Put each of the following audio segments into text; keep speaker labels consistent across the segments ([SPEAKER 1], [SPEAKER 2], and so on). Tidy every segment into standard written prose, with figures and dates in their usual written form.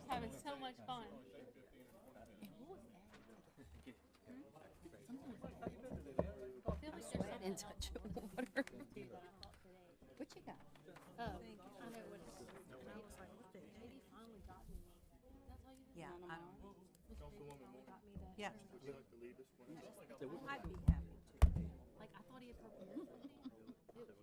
[SPEAKER 1] having so much fun.
[SPEAKER 2] Sweat and touch of water. What you got?
[SPEAKER 1] Oh, I know what it is. And I was like, what the heck? Lady finally got me. Did I tell you this?
[SPEAKER 2] Yeah,
[SPEAKER 1] No,
[SPEAKER 2] I
[SPEAKER 1] no,
[SPEAKER 2] don't.
[SPEAKER 1] no. Miss Lady finally got me that.
[SPEAKER 2] Yeah.
[SPEAKER 1] Like,
[SPEAKER 2] I'd be happy to.
[SPEAKER 1] like I thought he had prepared something. It was just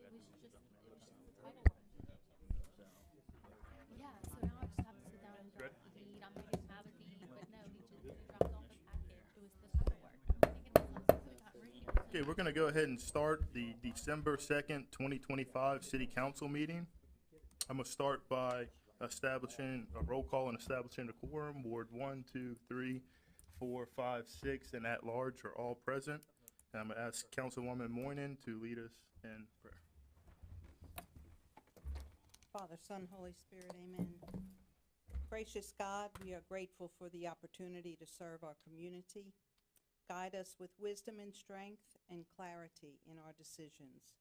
[SPEAKER 1] the title word. Yeah, so now I just have to sit down and eat. I'm making some other eat, but no, he dropped off the packet. It was the title word. I'm thinking to myself, I could have gotten ready.
[SPEAKER 3] Okay, we're going to go ahead and start the December 2nd, 2025 City Council meeting. I'm going to start by establishing a roll call and establishing a quorum. Ward 1, 2, 3, 4, 5, 6, and at large are all present. And I'm going to ask Councilwoman Moynihan to lead us in prayer.
[SPEAKER 4] Father, Son, Holy Spirit, amen. Gracious God, we are grateful for the opportunity to serve our community. Guide us with wisdom and strength and clarity in our decisions.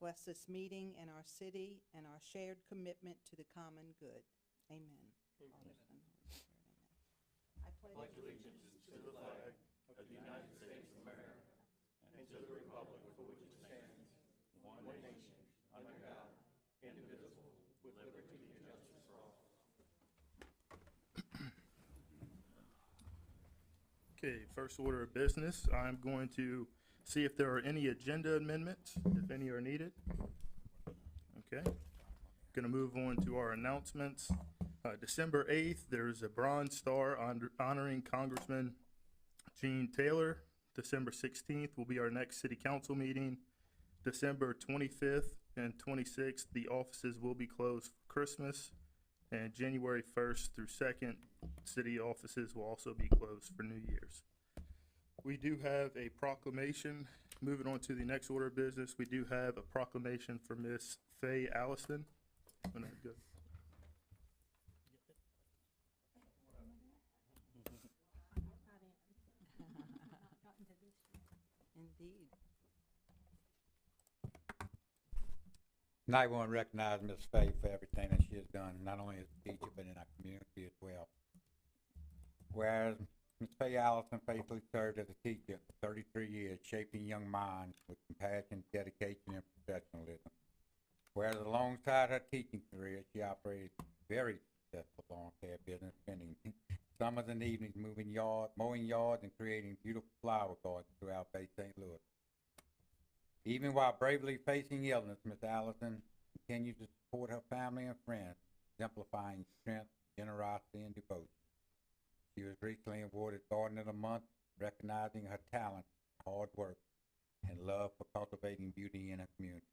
[SPEAKER 4] Bless this meeting and our city and our shared commitment to the common good. Amen. Father, Son, Holy Spirit, amen. I pledge allegiance
[SPEAKER 3] to the flag of the United States of America and to the republic for which it stands, one nation, under God, indivisible, with liberty and justice for all. Okay, first order of business, I'm going to see if there are any agenda amendments, if any are needed. Okay, going to move on to our announcements. December 8th, there's a Bronze Star honoring Congressman Gene Taylor. December 16th will be our next city council meeting. December 25th and 26th, the offices will be closed for Christmas. And January 1st through 2nd, city offices will also be closed for New Year's. We do have a proclamation. Moving on to the next order of business, we do have a proclamation for Miss Faye Allison.
[SPEAKER 4] indeed.
[SPEAKER 5] And I want to recognize Ms. Faye for everything that she has done, not only as a teacher, but in our community as well. Whereas Ms. Faye Allison faithfully served as a teacher for 33 years, shaping young minds with compassion, dedication, and professionalism. Whereas alongside her teaching career, she operated very successful lawn care business, spending summers and evenings mowing yards and creating beautiful flower gardens throughout Bay St. Louis. Even while bravely facing illness, Ms. Allison continues to support her family and friends, exemplifying strength, generosity, and devotion. She was recently awarded Garden of the Month, recognizing her talent, hard work, and love for cultivating beauty in her community.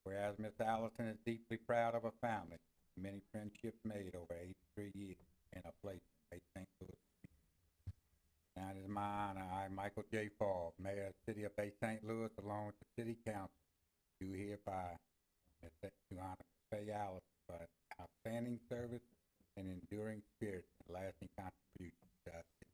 [SPEAKER 5] Whereas Ms. Allison is deeply proud of her family, many friendships made over 83 years in her place in Bay St. Louis. Now it is my honor, I, Michael J. Favre, Mayor of the City of Bay St. Louis, along with the City Council, do hereby to honor Faye Allison for her outstanding service and enduring spirit and lasting contribution to our city.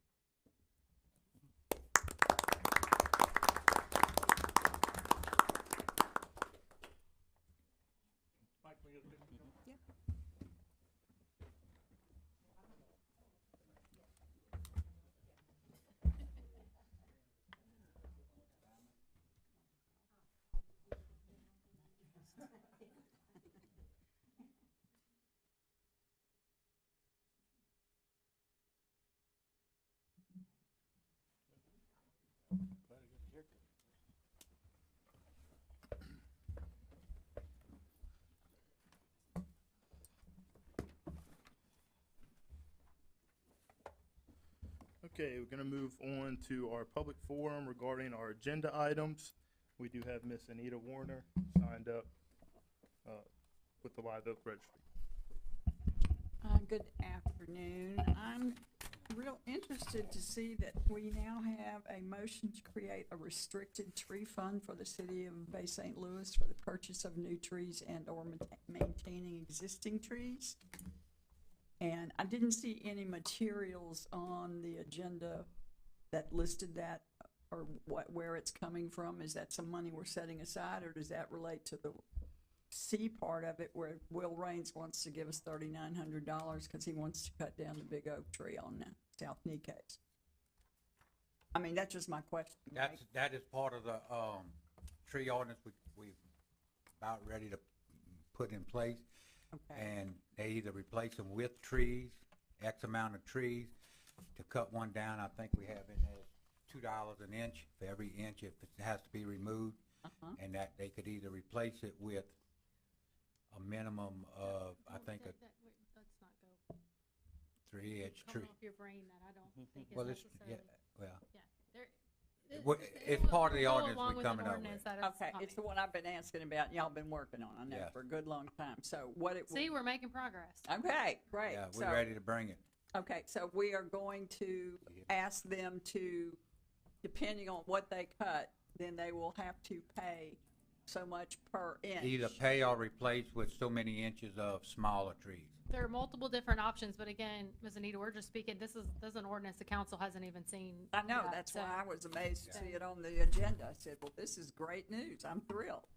[SPEAKER 3] Okay, we're going to move on to our public forum regarding our agenda items. We do have Miss Anita Warner signed up with the Live Oak Registry.
[SPEAKER 6] Good afternoon. I'm real interested to see that we now have a motion to create a restricted tree fund for the city of Bay St. Louis for the purchase of new trees and or maintaining existing trees. And I didn't see any materials on the agenda that listed that or where it's coming from. Is that some money we're setting aside, or does that relate to the C part of it where Will Raines wants to give us $3,900 because he wants to cut down the big oak tree on South Nikkei's. I mean, that's just my question. Mike.
[SPEAKER 5] That is part of the, tree ordinance we about ready to put in place.
[SPEAKER 6] Okay,
[SPEAKER 5] And they either replace them with trees, X amount of trees. To cut one down, I think we have in there $2 an inch for every inch if it has to be removed. And that they could either replace it with a minimum of, I think, a
[SPEAKER 1] Let's not go
[SPEAKER 5] 3-inch tree.
[SPEAKER 1] coming off your brain that I don't think is
[SPEAKER 5] Well, it's,
[SPEAKER 1] necessarily.
[SPEAKER 5] yeah, well,
[SPEAKER 1] Yeah, there.
[SPEAKER 5] Well, it's
[SPEAKER 1] will
[SPEAKER 5] part of the
[SPEAKER 1] go
[SPEAKER 5] ordinance
[SPEAKER 1] along
[SPEAKER 5] we
[SPEAKER 1] with an
[SPEAKER 5] coming up with.
[SPEAKER 1] ordinance that is
[SPEAKER 6] okay,
[SPEAKER 1] coming.
[SPEAKER 6] it's the one I've been asking about and y'all been working on, I know,
[SPEAKER 5] Yeah.
[SPEAKER 6] for a good long time. So what it.
[SPEAKER 1] See, we're making progress.
[SPEAKER 6] Okay, great.
[SPEAKER 5] yeah, we're
[SPEAKER 6] So-
[SPEAKER 5] ready to bring it.
[SPEAKER 6] Okay, so we are going to ask them to, depending on what they cut, then they will have to pay so much per inch.
[SPEAKER 5] Either pay or replace with so many inches of smaller trees.
[SPEAKER 1] There are multiple different options, but again, Ms. Anita, we're just speaking, this is an ordinance the council hasn't even seen.
[SPEAKER 6] I know,
[SPEAKER 1] yet,
[SPEAKER 6] that's
[SPEAKER 1] so-
[SPEAKER 6] why I was amazed to
[SPEAKER 1] Yeah.
[SPEAKER 6] see it on the agenda. I said, well, this is great news, I'm thrilled.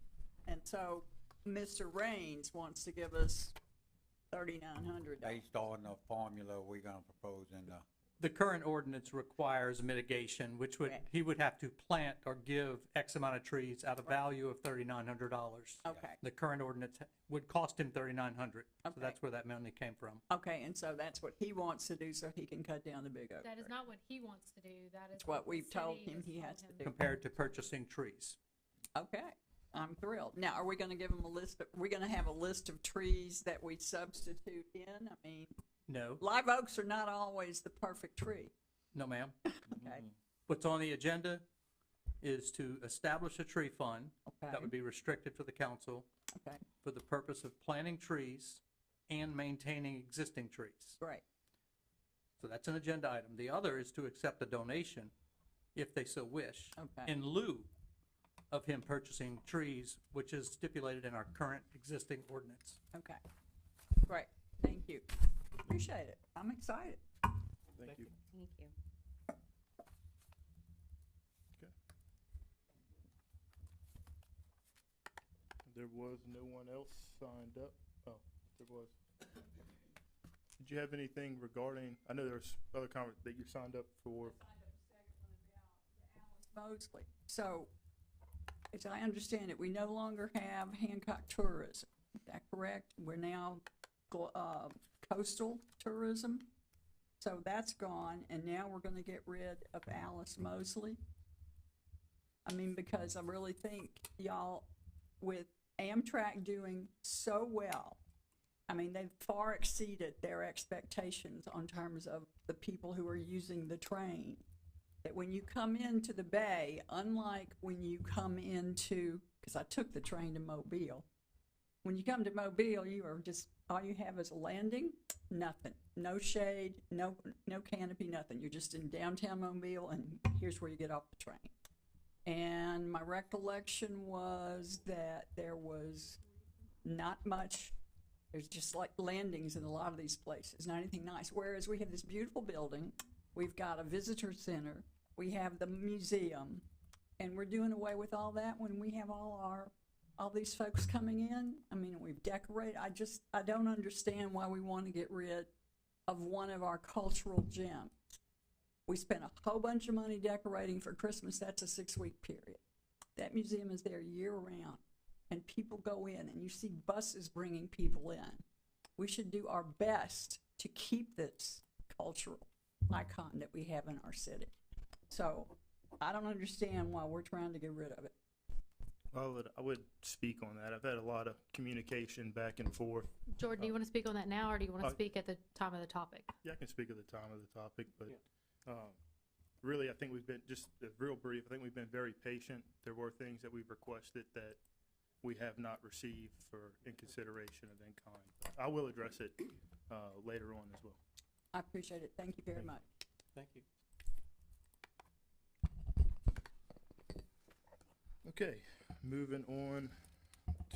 [SPEAKER 6] And so, Mr. Raines wants to give us $3,900.
[SPEAKER 5] Based on the formula we're gonna propose in
[SPEAKER 7] The current ordinance requires mitigation, which would,
[SPEAKER 6] Correct.
[SPEAKER 7] he would have to plant or give X amount of trees at a value of $3,900.
[SPEAKER 6] Okay,
[SPEAKER 7] The current ordinance would cost him $3,900, so
[SPEAKER 6] Okay.
[SPEAKER 7] that's where that money came from.
[SPEAKER 6] okay, and so that's what he wants to do so he can cut down the big oak
[SPEAKER 1] That is
[SPEAKER 6] tree.
[SPEAKER 1] not what he wants to do, that is
[SPEAKER 6] It's what
[SPEAKER 1] the
[SPEAKER 6] we've told
[SPEAKER 1] city
[SPEAKER 6] him he
[SPEAKER 1] told
[SPEAKER 6] has to
[SPEAKER 1] him.
[SPEAKER 6] do.
[SPEAKER 7] Compared to purchasing trees.
[SPEAKER 6] Okay, I'm thrilled. Now, are we gonna give him a list we're gonna have a list of trees that we substitute in? I mean,
[SPEAKER 7] No,
[SPEAKER 6] live oaks are not always the perfect tree,
[SPEAKER 7] no ma'am.
[SPEAKER 6] okay?
[SPEAKER 7] What's on the agenda is to establish a tree fund
[SPEAKER 6] Okay,
[SPEAKER 7] that would be restricted to the council
[SPEAKER 6] okay,
[SPEAKER 7] for the purpose of planting trees and maintaining existing trees.
[SPEAKER 6] great,
[SPEAKER 7] So that's an agenda item. The other is to accept a donation, if they so wish,
[SPEAKER 6] okay,
[SPEAKER 7] in lieu of him purchasing trees, which is stipulated in our current existing ordinance.
[SPEAKER 6] okay, great, thank you. Appreciate it, I'm excited.
[SPEAKER 3] Thank you.
[SPEAKER 2] Thank you.
[SPEAKER 3] There was no one else signed up. Oh, there was. Did you have anything regarding, I know there's other comments that you signed up for.
[SPEAKER 6] Mosley. So, as I understand it, we no longer have Hancock Tourism. Is that correct? We're now coastal tourism. So that's gone, and now we're gonna get rid of Alice Mosley. I mean, because I really think y'all, with Amtrak doing so well, I mean, they've far exceeded their expectations on terms of the people who are using the train. That when you come into the bay, unlike when you come into, because I took the train to Mobile, when you come to Mobile, you are just, all you have is a landing, nothing, no shade, no canopy, nothing. You're just in downtown Mobile, and here's where you get off the train. And my recollection was that there was not much, there's just like landings in a lot of these places, not anything nice. Whereas we have this beautiful building, we've got a visitor center, we have the museum, and we're doing away with all that when we have all these folks coming in. I mean, we've decorated, I don't understand why we want to get rid of one of our cultural gems. We spent a whole bunch of money decorating for Christmas, that's a 6-week period. That museum is there year round, and people go in, and you see buses bringing people in. We should do our best to keep this cultural icon that we have in our city. So, I don't understand why we're trying to get rid of it.
[SPEAKER 3] I would speak on that. I've had a lot of communication back and forth.
[SPEAKER 1] Jordan, do you want to speak on that now, or do you want to
[SPEAKER 3] Uh,
[SPEAKER 1] speak at the time of the topic?
[SPEAKER 3] Yeah, I can speak at the time of the topic, but really, I think we've been, just real brief, I think we've been very patient. There were things that we've requested that we have not received for, in consideration of in kind. I will address it later on as well.
[SPEAKER 6] I appreciate it, thank you very
[SPEAKER 3] Thank you.
[SPEAKER 6] much.
[SPEAKER 7] Thank you.
[SPEAKER 3] Okay, moving on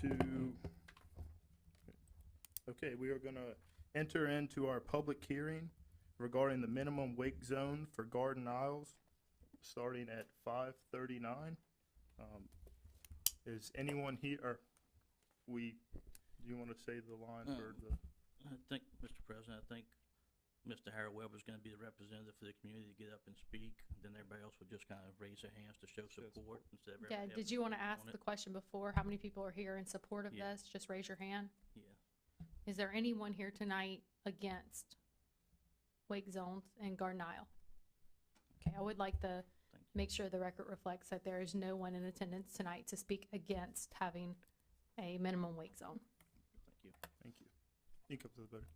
[SPEAKER 3] to, okay, we are gonna enter into our public hearing regarding the minimum wake zone for Garden Isles, starting at 5:39. Is anyone here, or, do you wanna say the line for the,
[SPEAKER 8] I think, Mr. President, I think Mr. Harold Weber's gonna be the representative for the community to get up and speak, then everybody else will just kind of raise their hands to show support instead of
[SPEAKER 1] Yeah,
[SPEAKER 8] everybody
[SPEAKER 1] did you want to
[SPEAKER 8] having
[SPEAKER 1] ask
[SPEAKER 8] on
[SPEAKER 1] the
[SPEAKER 8] it.
[SPEAKER 1] question before? How many people are here in support of
[SPEAKER 8] Yeah.
[SPEAKER 1] this? Just raise your hand.
[SPEAKER 8] Yeah.
[SPEAKER 1] Is there anyone here tonight against wake zones in Garden Isle? Okay, I would like to
[SPEAKER 8] Thank you.
[SPEAKER 1] make sure the record reflects that there is no one in attendance tonight to speak against having a minimum wake zone.
[SPEAKER 8] Thank you.
[SPEAKER 3] thank you. You can come to the podium.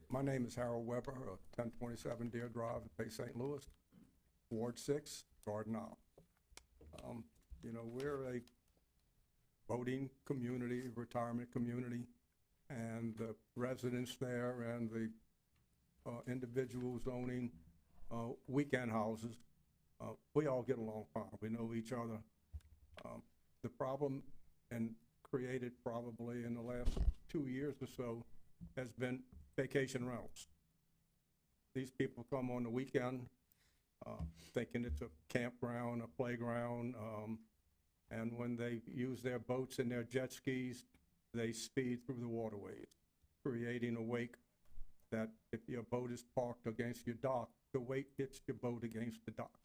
[SPEAKER 9] My name is Harold Weber, 1027 Deer Drive, Bay St. Louis, Ward 6, Garden Isle. You know, we're a voting community, retirement community, and the residents there and the individuals owning weekend houses, we all get along fine. We know each other. The problem, and created probably in the last 2 years or so, has been vacation rentals. These people come on the weekend, thinking it's a campground, a playground, and when they use their boats and their jet skis, they speed through the waterways, creating a wake that if your boat is parked against your dock, the wake hits your boat against the dock.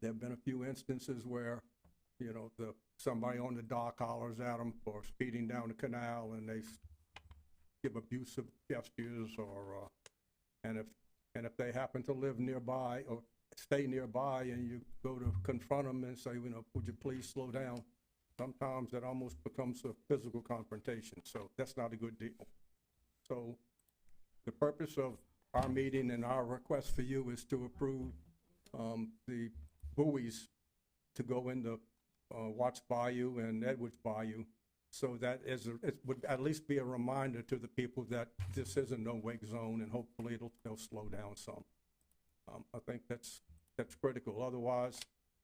[SPEAKER 9] There've been a few instances where, you know, somebody on the dock hollers at them for speeding down the canal, and they give abusive gestures, or and if they happen to live nearby or stay nearby, and you go to confront them and say, you know, would you please slow down? Sometimes that almost becomes a physical confrontation, so that's not a good deal. So the purpose of our meeting and our request for you is to approve the buoys to go into Watts Bayou and Edwards Bayou, so that it would at least be a reminder to the people that this is a no-wake zone, and hopefully they'll slow down some. I think that's critical. Otherwise,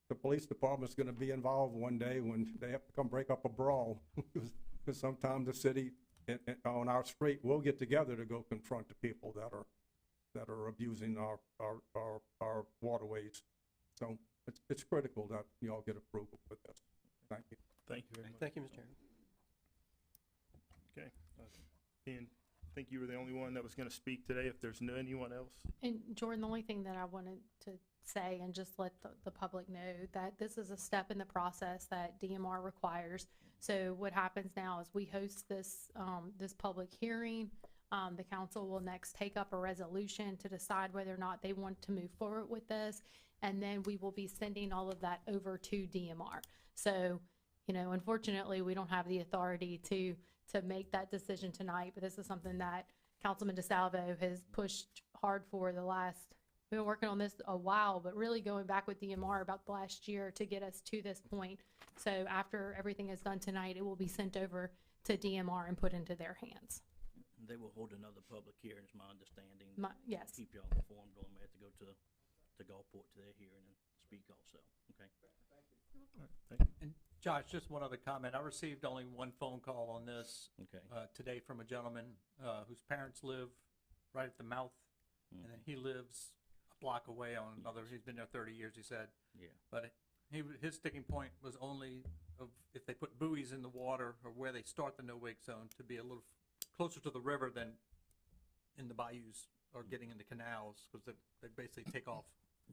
[SPEAKER 9] the police department's gonna be involved one day when they have to come break up a brawl. Because sometimes the city on our street will get together to go confront the people that are abusing our waterways. So it's critical that you all get approval for this. Thank you.
[SPEAKER 3] Thank you very much.
[SPEAKER 2] Thank you, Mr. Chairman.
[SPEAKER 3] Okay. Ian, I think you were the only one that was gonna speak today. If there's anyone else,
[SPEAKER 1] And Jordan, the only thing that I wanted to say, and just let the public know, that this is a step in the process that DMR requires. So what happens now is we host this, this public hearing. The council will next take up a resolution to decide whether or not they want to move forward with this. And then we will be sending all of that over to DMR. So, you know, unfortunately, we don't have the authority to make that decision tonight, but this is something that Councilman DeSalvo has pushed hard for the last, we've been working on this a while, but really going back with DMR about the last year to get us to this point. So after everything is done tonight, it will be sent over to DMR and put into their hands.
[SPEAKER 8] They will hold another public hearing, is my understanding.
[SPEAKER 1] Yes.
[SPEAKER 8] Keep y'all informed on, we have to go to Gulfport to their hearing and speak also, okay?
[SPEAKER 3] all right, thank you.
[SPEAKER 7] And Josh, just one other comment. I received only one phone call on this
[SPEAKER 8] Okay.
[SPEAKER 7] today from a gentleman whose parents live right at the mouth, and then he lives a block away on another. He's been there 30 years, he said.
[SPEAKER 8] Yeah.
[SPEAKER 7] But his sticking point was only of if they put buoys in the water or where they start the no-wake zone to be a little closer to the river than in the bayous or getting into canals, because they basically take off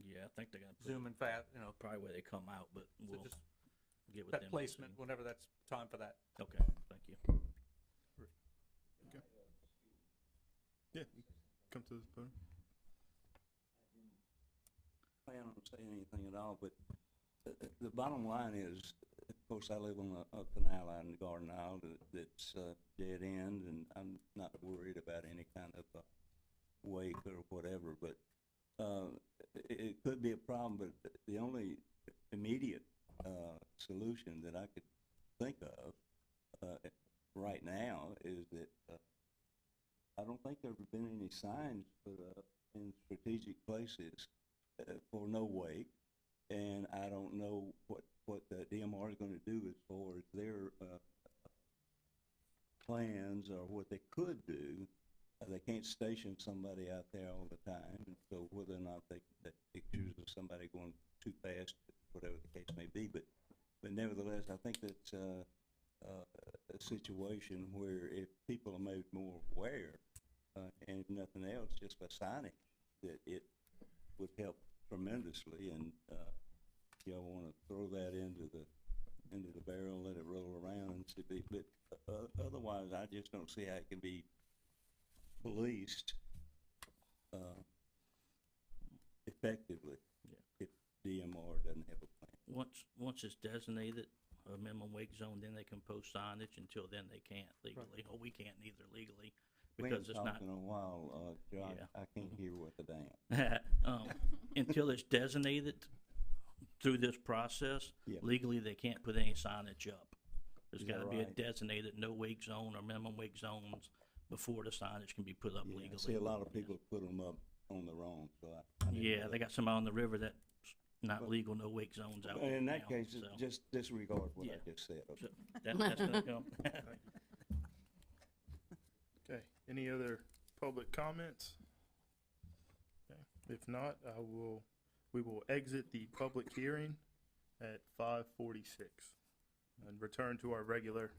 [SPEAKER 8] Yeah, I think they're gonna put
[SPEAKER 7] zooming fast, you know,
[SPEAKER 8] probably where they come out, but
[SPEAKER 7] so
[SPEAKER 8] we'll
[SPEAKER 7] just
[SPEAKER 8] get with them.
[SPEAKER 7] that
[SPEAKER 8] and
[SPEAKER 7] placement,
[SPEAKER 8] see.
[SPEAKER 7] whenever that's time for that.
[SPEAKER 8] Okay, thank you.
[SPEAKER 3] Yeah, come to this podium.
[SPEAKER 10] Plan on saying anything at all, but the bottom line is, of course, I live on a canal out in Garden Isle that's dead end, and I'm not worried about any kind of wake or whatever, but it could be a problem, but the only immediate solution that I could think of right now is that I don't think there's been any signs put up in strategic places for no wake, and I don't know what the DMR is going to do as far as their plans or what they could do. They can't station somebody out there all the time, and so whether or not they get pictures of somebody going too fast, whatever the case may be, but nevertheless, I think that's, a situation where if people are made more aware, and if nothing else, just by signage, that it would help tremendously, and, y'all wanna throw that into the barrel, let it roll around and see, but, otherwise, I just don't see how it can be policed, effectively.
[SPEAKER 8] Yeah.
[SPEAKER 10] If DMR doesn't have a plan.
[SPEAKER 8] Once it's designated a minimum wake zone, then they can post signage. Until then, they can't legally, or we can't either legally,
[SPEAKER 10] We
[SPEAKER 8] because
[SPEAKER 10] ain't
[SPEAKER 8] it's not.
[SPEAKER 10] talking a while, John,
[SPEAKER 8] Yeah.
[SPEAKER 10] I can't hear what the damn.
[SPEAKER 8] Until it's designated through this process,
[SPEAKER 10] Yeah.
[SPEAKER 8] legally, they can't put any signage up. There's
[SPEAKER 10] Is that
[SPEAKER 8] gotta be a
[SPEAKER 10] right?
[SPEAKER 8] designated no wake zone or minimum wake zones before the signage can be put up
[SPEAKER 10] Yeah, I
[SPEAKER 8] legally.
[SPEAKER 10] see a lot of people put them up on their own, so I didn't know
[SPEAKER 8] Yeah,
[SPEAKER 10] that.
[SPEAKER 8] they got some out on the river that's not
[SPEAKER 10] Well,
[SPEAKER 8] legal, no wake zones out
[SPEAKER 10] Well,
[SPEAKER 8] there
[SPEAKER 10] in
[SPEAKER 8] now,
[SPEAKER 10] that case,
[SPEAKER 8] so
[SPEAKER 10] just disregard what I
[SPEAKER 8] Yeah.
[SPEAKER 10] just said, okay?
[SPEAKER 8] that's gonna go.
[SPEAKER 3] Okay, any other public comments? Okay, if not, we will exit the public hearing at 5:46 and return to our regular,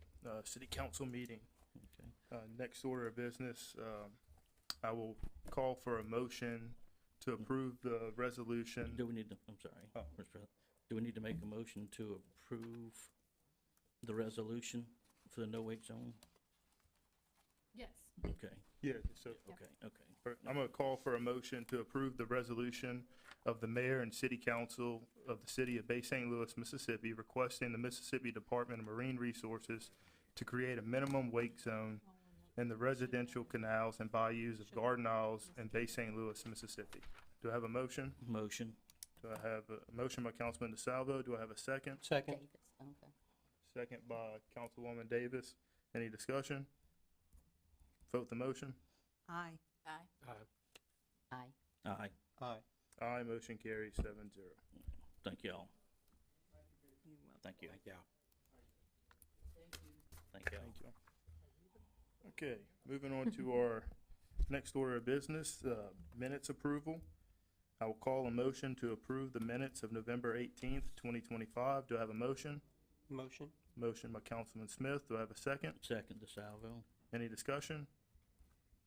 [SPEAKER 3] city council meeting.
[SPEAKER 8] Okay.
[SPEAKER 3] Next order of business, I will call for a motion to approve the resolution.
[SPEAKER 8] Do we need to, I'm sorry,
[SPEAKER 3] Oh.
[SPEAKER 8] Mr. President, do we need to make a motion to approve the resolution for the no wake zone?
[SPEAKER 1] Yes.
[SPEAKER 8] Okay,
[SPEAKER 3] Yeah, so
[SPEAKER 8] okay.
[SPEAKER 3] I'm gonna call for a motion to approve the resolution of the mayor and city council of the city of Bay St. Louis, Mississippi, requesting the Mississippi Department of Marine Resources to create a minimum wake zone in the residential canals and bayous of Garden Isles and Bay St. Louis, Mississippi. Do I have a motion?
[SPEAKER 8] Motion.
[SPEAKER 3] Do I have a motion by Councilman DeSalvo? Do I have a second?
[SPEAKER 2] Davis, okay.
[SPEAKER 3] Second by Councilwoman Davis. Any discussion? Vote the motion.
[SPEAKER 4] Aye.
[SPEAKER 2] Aye.
[SPEAKER 8] Aye.
[SPEAKER 3] Aye, motion carries 7-0.
[SPEAKER 8] Thank y'all.
[SPEAKER 4] You're welcome.
[SPEAKER 8] Thank you.
[SPEAKER 5] Thank y'all.
[SPEAKER 8] Thank y'all.
[SPEAKER 3] Thank you. Okay, moving on to our next order of business, minutes approval. I will call a motion to approve the minutes of November 18th, 2025. Do I have a motion?
[SPEAKER 11] Motion?
[SPEAKER 3] Motion by Councilman Smith. Do I have a second?
[SPEAKER 8] Second, DeSalvo.
[SPEAKER 3] Any discussion?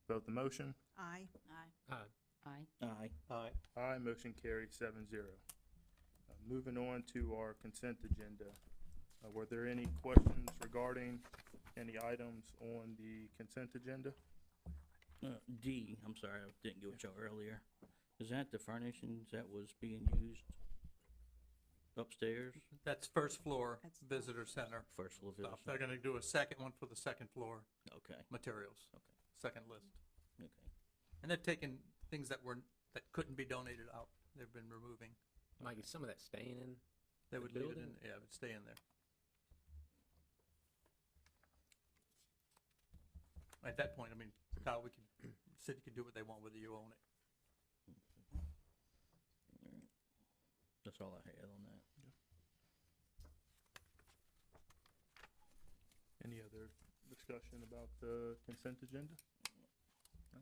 [SPEAKER 3] Vote the motion.
[SPEAKER 4] Aye.
[SPEAKER 11] Aye.
[SPEAKER 8] Aye.
[SPEAKER 11] Aye.
[SPEAKER 3] Aye, motion carries 7-0. Moving on to our consent agenda. Were there any questions regarding any items on the consent agenda?
[SPEAKER 8] D, I'm sorry, I didn't get with y'all earlier. Is that the furnishings that was being used upstairs?
[SPEAKER 7] That's first floor
[SPEAKER 4] That's-
[SPEAKER 7] visitor center
[SPEAKER 8] First floor
[SPEAKER 7] stuff.
[SPEAKER 8] visitor?
[SPEAKER 7] They're gonna do a second one for the second floor
[SPEAKER 8] Okay,
[SPEAKER 7] materials,
[SPEAKER 8] okay,
[SPEAKER 7] second list.
[SPEAKER 8] okay.
[SPEAKER 7] And they've taken things that couldn't be donated out. They've been removing.
[SPEAKER 11] Mike, is some of that staying in?
[SPEAKER 7] They
[SPEAKER 11] The
[SPEAKER 7] would leave it
[SPEAKER 11] building?
[SPEAKER 7] in, yeah, it would stay in there. At that point, I mean, Kyle, city can do what they want whether you own it.
[SPEAKER 8] Alright. That's all I had on that.
[SPEAKER 3] Any other discussion about the consent agenda? No?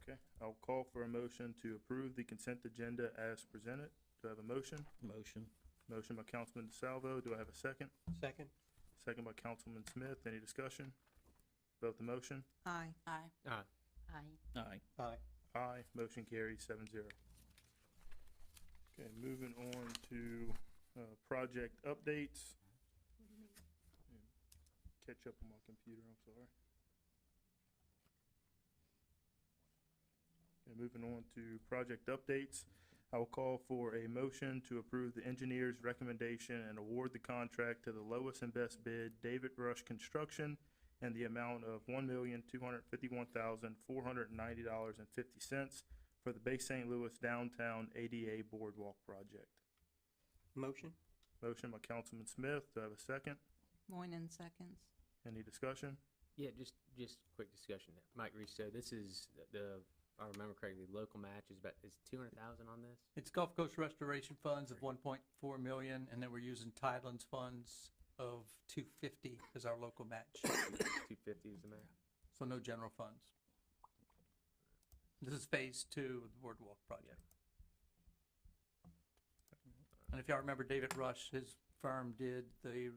[SPEAKER 3] Okay, I'll call for a motion to approve the consent agenda as presented. Do I have a motion?
[SPEAKER 8] Motion.
[SPEAKER 3] Motion by Councilman DeSalvo. Do I have a second?
[SPEAKER 11] Second?
[SPEAKER 3] Second by Councilman Smith. Any discussion? Vote the motion.
[SPEAKER 4] Aye.
[SPEAKER 11] Aye.
[SPEAKER 8] Aye.
[SPEAKER 11] Aye.
[SPEAKER 3] Aye, motion carries 7-0. Okay, moving on to, project updates. Catch up on my computer, I'm sorry. Okay, moving on to project updates. I will call for a motion to approve the engineer's recommendation and award the contract to the lowest and best bid, David Rush Construction, and the amount of $1,251,490.50 for the Bay St. Louis Downtown ADA Boardwalk Project.
[SPEAKER 11] Motion?
[SPEAKER 3] Motion by Councilman Smith. Do I have a second?
[SPEAKER 4] Moynihan seconds.
[SPEAKER 3] Any discussion?
[SPEAKER 11] Yeah, just quick discussion. Mike Reese, so this is the, if I remember correctly, local match is 200,000 on this?
[SPEAKER 7] It's Gulf Coast Restoration Funds of 1.4 million, and then we're using Tidelands funds of 250 as our local match.
[SPEAKER 11] 250 is the match?
[SPEAKER 7] So no general funds. This is phase 2 of the boardwalk project. And if y'all remember David Rush, his firm did the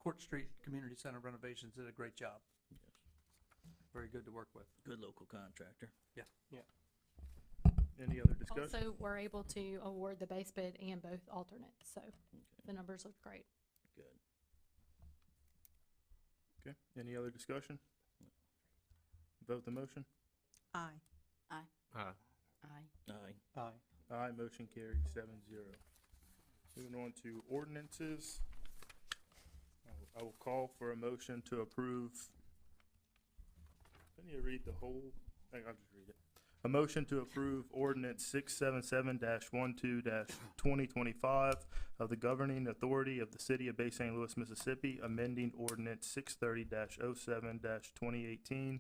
[SPEAKER 7] Court Street Community Center renovations, did a great job.
[SPEAKER 8] Yes.
[SPEAKER 7] Very good to work with.
[SPEAKER 8] Good local contractor.
[SPEAKER 3] Any other discussion?
[SPEAKER 1] Also, we're able to award the base bid and both alternates, so
[SPEAKER 8] Okay,
[SPEAKER 1] the numbers look great.
[SPEAKER 8] good.
[SPEAKER 3] Okay, any other discussion? Vote the motion.
[SPEAKER 4] Aye.
[SPEAKER 11] Aye.
[SPEAKER 2] Aye.
[SPEAKER 8] Aye.
[SPEAKER 3] Aye, motion carries 7-0. Moving on to ordinances. I will call for a motion to approve. Didn't you read the whole? I'll just read it. A motion to approve ordinance 677-12-2025 of the governing authority of the city of Bay St. Louis, Mississippi, amending ordinance 630-07-2018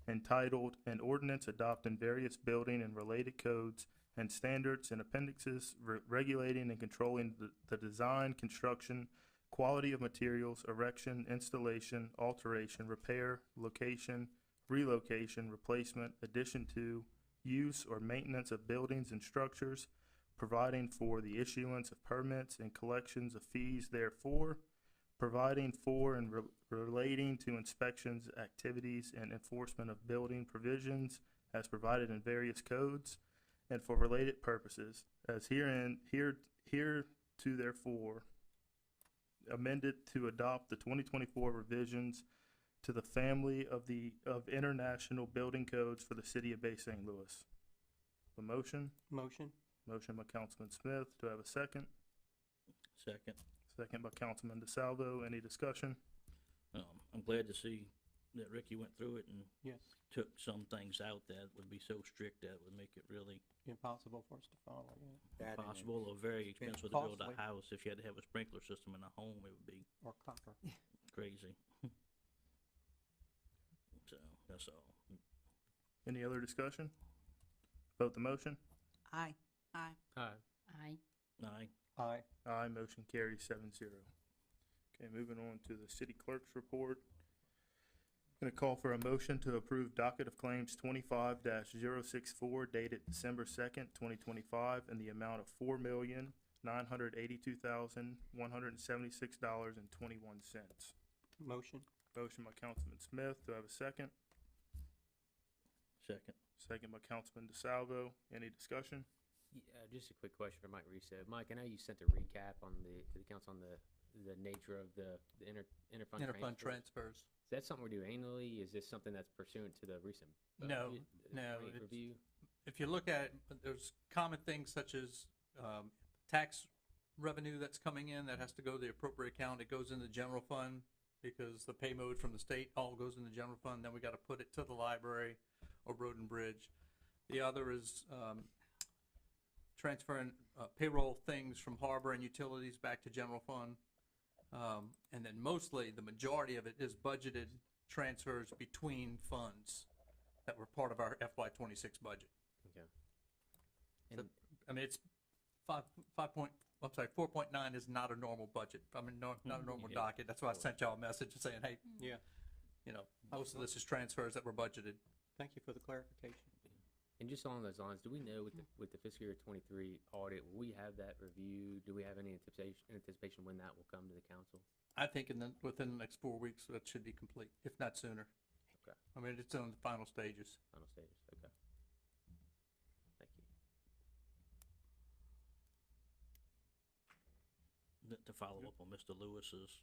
[SPEAKER 3] entitled "An Ordinance Adopting Various Building and Related Codes and Standards and Appendixes Regulating and Controlling the Design, Construction, Quality of Materials, Erection, Installation, Alteration, Repair, Location, Relocation, Replacement, Addition to, Use or Maintenance of Buildings and Structures, providing for the issuance of permits and collections of fees therefore, providing for and relating to inspections, activities, and enforcement of building provisions as provided in various codes, and for related purposes, as hereto therefore amended to adopt the 2024 revisions to the family of international building codes for the city of Bay St. Louis. A motion?
[SPEAKER 12] Motion.
[SPEAKER 3] Motion by Councilman Smith. Do I have a second?
[SPEAKER 8] Second.
[SPEAKER 3] Second by Councilman DeSalvo. Any discussion?
[SPEAKER 8] I'm glad to see that Ricky went through it and
[SPEAKER 12] Yes.
[SPEAKER 8] took some things out that would be so strict that would make it really
[SPEAKER 12] Impossible for us to follow, yeah.
[SPEAKER 5] That and
[SPEAKER 8] possible or very
[SPEAKER 12] been
[SPEAKER 8] expensive to build a
[SPEAKER 12] costly.
[SPEAKER 8] house. If you had to have a sprinkler system in a home, it would be
[SPEAKER 12] Or copper.
[SPEAKER 8] crazy. So, that's all.
[SPEAKER 3] Any other discussion? Vote the motion.
[SPEAKER 4] Aye.
[SPEAKER 2] Aye.
[SPEAKER 11] Aye.
[SPEAKER 2] Aye.
[SPEAKER 8] Aye.
[SPEAKER 12] Aye.
[SPEAKER 3] Aye, motion carries 7-0. Okay, moving on to the city clerk's report. Gonna call for a motion to approve docket of claims 25-064 dated December 2nd, 2025, in the amount of $4,982,176.21.
[SPEAKER 12] Motion.
[SPEAKER 3] Motion by Councilman Smith. Do I have a second?
[SPEAKER 8] Second.
[SPEAKER 3] Second by Councilman DeSalvo. Any discussion?
[SPEAKER 11] Yeah, just a quick question for Mike Russo. Mike, I know you sent a recap to the council on the nature of the interfund
[SPEAKER 7] Interfund
[SPEAKER 11] transfers.
[SPEAKER 7] transfers.
[SPEAKER 11] Is that something we're doing annually? Is this something that's pursuant to the recent
[SPEAKER 7] No, no,
[SPEAKER 11] rate
[SPEAKER 7] it's-
[SPEAKER 11] review?
[SPEAKER 7] If you look at it, there's common things such as tax revenue that's coming in that has to go to the appropriate account. It goes in the general fund because the pay mode from the state all goes in the general fund. Then we got to put it to the library or road and bridge. The other is transferring payroll things from harbor and utilities back to general fund. And then mostly, the majority of it is budgeted transfers between funds that were part of our FY26 budget.
[SPEAKER 11] Okay.
[SPEAKER 7] So,
[SPEAKER 11] And
[SPEAKER 7] I mean, it's 4.9 is not a normal budget. I mean, not a normal
[SPEAKER 8] Yeah.
[SPEAKER 7] docket. That's why I sent y'all a message saying, hey,
[SPEAKER 12] Yeah.
[SPEAKER 7] you know, most of this is transfers that were budgeted.
[SPEAKER 12] Thank you for the clarification.
[SPEAKER 11] And just along those lines, do we know with the fiscal year 23 audit, will we have that review? Do we have any anticipation when that will come to the council?
[SPEAKER 7] I think within the next 4 weeks, that should be complete, if not sooner.
[SPEAKER 11] Okay.
[SPEAKER 7] I mean, it's on the final stages.
[SPEAKER 11] Final stages, okay. Thank you.
[SPEAKER 8] To follow up on Mr. Lewis's,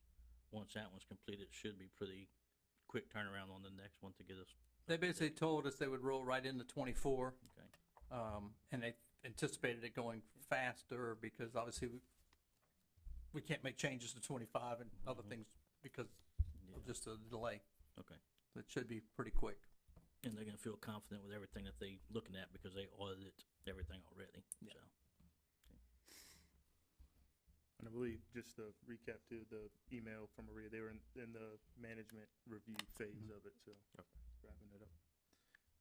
[SPEAKER 8] once that one's completed, it should be pretty quick turnaround on the next one to get us.
[SPEAKER 7] They basically told us they would roll right into 24.
[SPEAKER 8] Okay.
[SPEAKER 7] And they anticipated it going faster because obviously we can't make changes to 25 and other things because of just a delay.
[SPEAKER 8] Okay.
[SPEAKER 7] So it should be pretty quick.
[SPEAKER 8] And they're gonna feel confident with everything that they looking at because they audited everything already,
[SPEAKER 7] Yeah.
[SPEAKER 8] so.
[SPEAKER 3] And I believe, just to recap to the email from Maria, they were in the management review phase of it, so wrapping it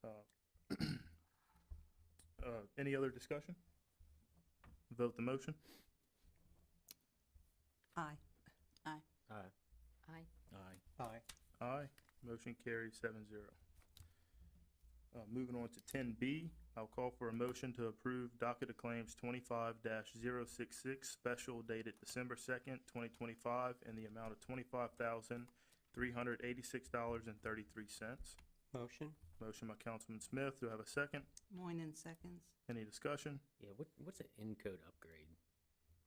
[SPEAKER 3] up. Any other discussion? Vote the motion.
[SPEAKER 4] Aye.
[SPEAKER 2] Aye.
[SPEAKER 11] Aye.
[SPEAKER 2] Aye.
[SPEAKER 8] Aye.
[SPEAKER 12] Aye.
[SPEAKER 3] Aye. Motion carries 7-0. Moving on to 10B, I'll call for a motion to approve docket of claims 25-066, special dated December 2nd, 2025, in the amount of $25,386.33.
[SPEAKER 12] Motion?
[SPEAKER 3] Motion by Councilman Smith. Do I have a second?
[SPEAKER 4] Moynihan seconds.
[SPEAKER 3] Any discussion?
[SPEAKER 11] Yeah, what's an Encode upgrade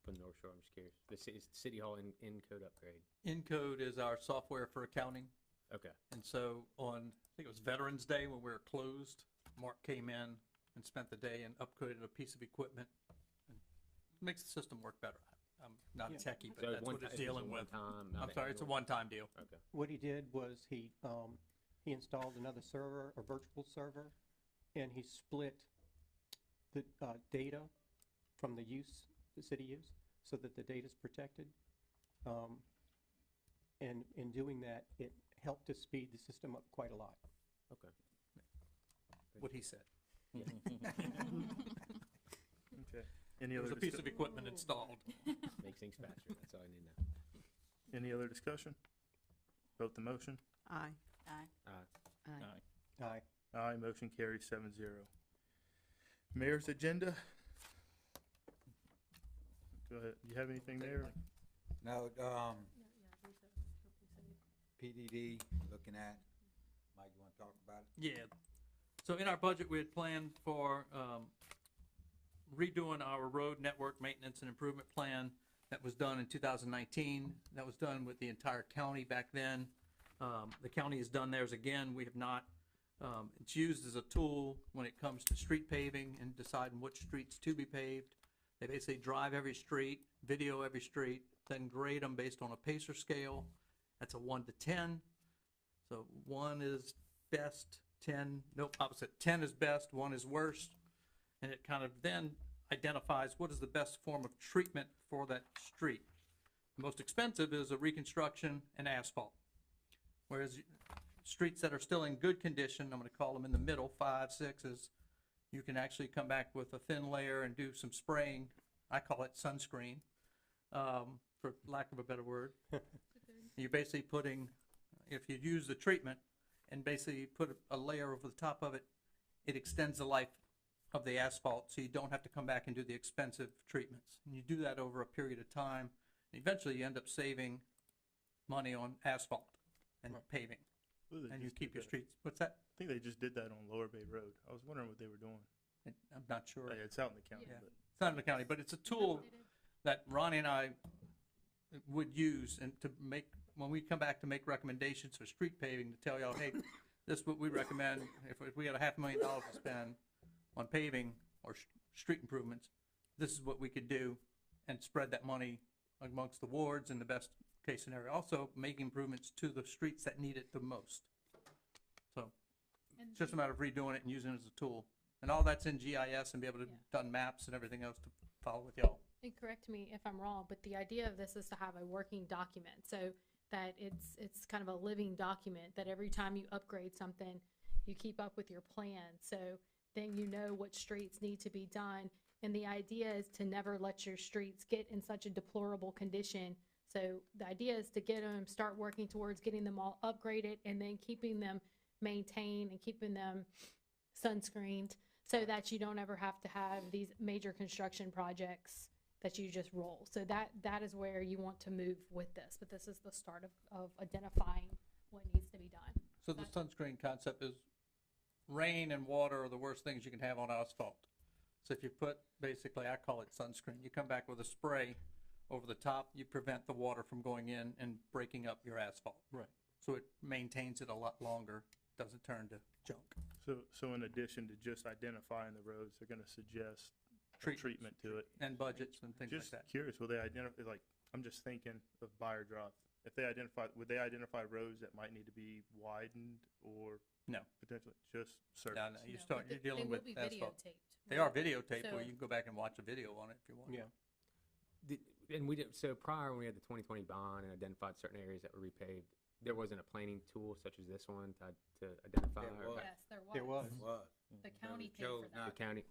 [SPEAKER 11] for North Shore? I'm just curious. It's the City Hall Encode upgrade.
[SPEAKER 7] Encode is our software for accounting.
[SPEAKER 11] Okay.
[SPEAKER 7] And so on, I think it was Veterans Day when we were closed, Mark came in and spent the day and upgraded a piece of equipment. And makes the system work better. I'm not
[SPEAKER 12] Yeah.
[SPEAKER 7] techie, but
[SPEAKER 11] So
[SPEAKER 7] that's what it's dealing with.
[SPEAKER 11] Time,
[SPEAKER 7] I'm sorry, it's a one-time deal.
[SPEAKER 11] Okay.
[SPEAKER 12] What he did was he installed another server, a virtual server, and he split the data from the city use, so that the data's protected. And in doing that, it helped to speed the system up quite a lot.
[SPEAKER 11] Okay.
[SPEAKER 7] What he said.
[SPEAKER 3] Okay. Any
[SPEAKER 7] There
[SPEAKER 3] other
[SPEAKER 7] was a piece of
[SPEAKER 3] discu-
[SPEAKER 7] equipment installed.
[SPEAKER 11] Makes things faster. That's all I need to know.
[SPEAKER 3] Any other discussion? Vote the motion.
[SPEAKER 4] Aye.
[SPEAKER 2] Aye.
[SPEAKER 8] Aye.
[SPEAKER 12] Aye.
[SPEAKER 3] Aye, motion carries 7-0. Mayor's agenda. Go ahead. You have anything there?
[SPEAKER 5] No, PDD, looking at, Mike, you wanna talk about it?
[SPEAKER 7] Yeah. So in our budget, we had planned for redoing our road network maintenance and improvement plan that was done in 2019. That was done with the entire county back then. The county has done theirs again. We have not. It's used as a tool when it comes to street paving and deciding which streets to be paved. They basically drive every street, video every street, then grade them based on a Pacer scale. That's a 1 to 10. So 1 is best, 10, nope, opposite. 10 is best, 1 is worst. And it kind of then identifies what is the best form of treatment for that street. The most expensive is a reconstruction and asphalt. Whereas streets that are still in good condition, I'm gonna call them in the middle, 5, 6s, you can actually come back with a thin layer and do some spraying. I call it sunscreen, for lack of a better word. You're basically putting, if you use the treatment and basically put a layer over the top of it, it extends the life of the asphalt, so you don't have to come back and do the expensive treatments. And you do that over a period of time, and eventually you end up saving money on asphalt and paving, and you keep your streets. What's that?
[SPEAKER 3] I think they just did that on Lower Bay Road. I was wondering what they were doing.
[SPEAKER 7] I'm not sure.
[SPEAKER 3] Yeah, it's out in the county,
[SPEAKER 7] Yeah.
[SPEAKER 3] but
[SPEAKER 7] It's not in the county, but it's a tool that Ronnie and I would use and to make, when we come back to make recommendations for street paving, to tell y'all, hey, this is what we recommend. If we got $500,000 to spend on paving or street improvements, this is what we could do and spread that money amongst the wards in the best case scenario. Also, make improvements to the streets that need it the most. So it's just a matter of redoing it and using it as a tool. And all that's in GIS and be able to done maps and everything else to follow with y'all.
[SPEAKER 1] And correct me if I'm wrong, but the idea of this is to have a working document, so that it's kind of a living document, that every time you upgrade something, you keep up with your plan, so then you know what streets need to be done. And the idea is to never let your streets get in such a deplorable condition. So the idea is to get them, start working towards getting them all upgraded, and then keeping them maintained and keeping them sunscreened, so that you don't ever have to have these major construction projects that you just roll. So that is where you want to move with this, but this is the start of identifying what needs to be done.
[SPEAKER 7] So the sunscreen concept is rain and water are the worst things you can have on asphalt. So if you put, basically, I call it sunscreen, you come back with a spray over the top, you prevent the water from going in and breaking up your asphalt.
[SPEAKER 12] Right.
[SPEAKER 7] So it maintains it a lot longer, doesn't turn to junk.
[SPEAKER 3] So in addition to just identifying the roads, they're gonna suggest a treatment to it.
[SPEAKER 7] And budgets and things like
[SPEAKER 3] Just
[SPEAKER 7] that.
[SPEAKER 3] curious, will they identify, like, I'm just thinking of Buyer Drive. If they would they identify roads that might need to be widened or
[SPEAKER 7] No.
[SPEAKER 3] potentially just surface?
[SPEAKER 7] No, you're dealing with asphalt.
[SPEAKER 1] They will be videotaped.
[SPEAKER 7] They are videotaped,
[SPEAKER 1] So-
[SPEAKER 7] where you can go back and watch a video on it if you want.
[SPEAKER 12] Yeah.
[SPEAKER 11] And we did, so prior when we had the 2020 bond and identified certain areas that were repaved, there wasn't a planning tool such as this one to identify.
[SPEAKER 5] There was.
[SPEAKER 1] Yes, there was.
[SPEAKER 12] There was.
[SPEAKER 5] Was.
[SPEAKER 1] The county paid for that.
[SPEAKER 11] The county.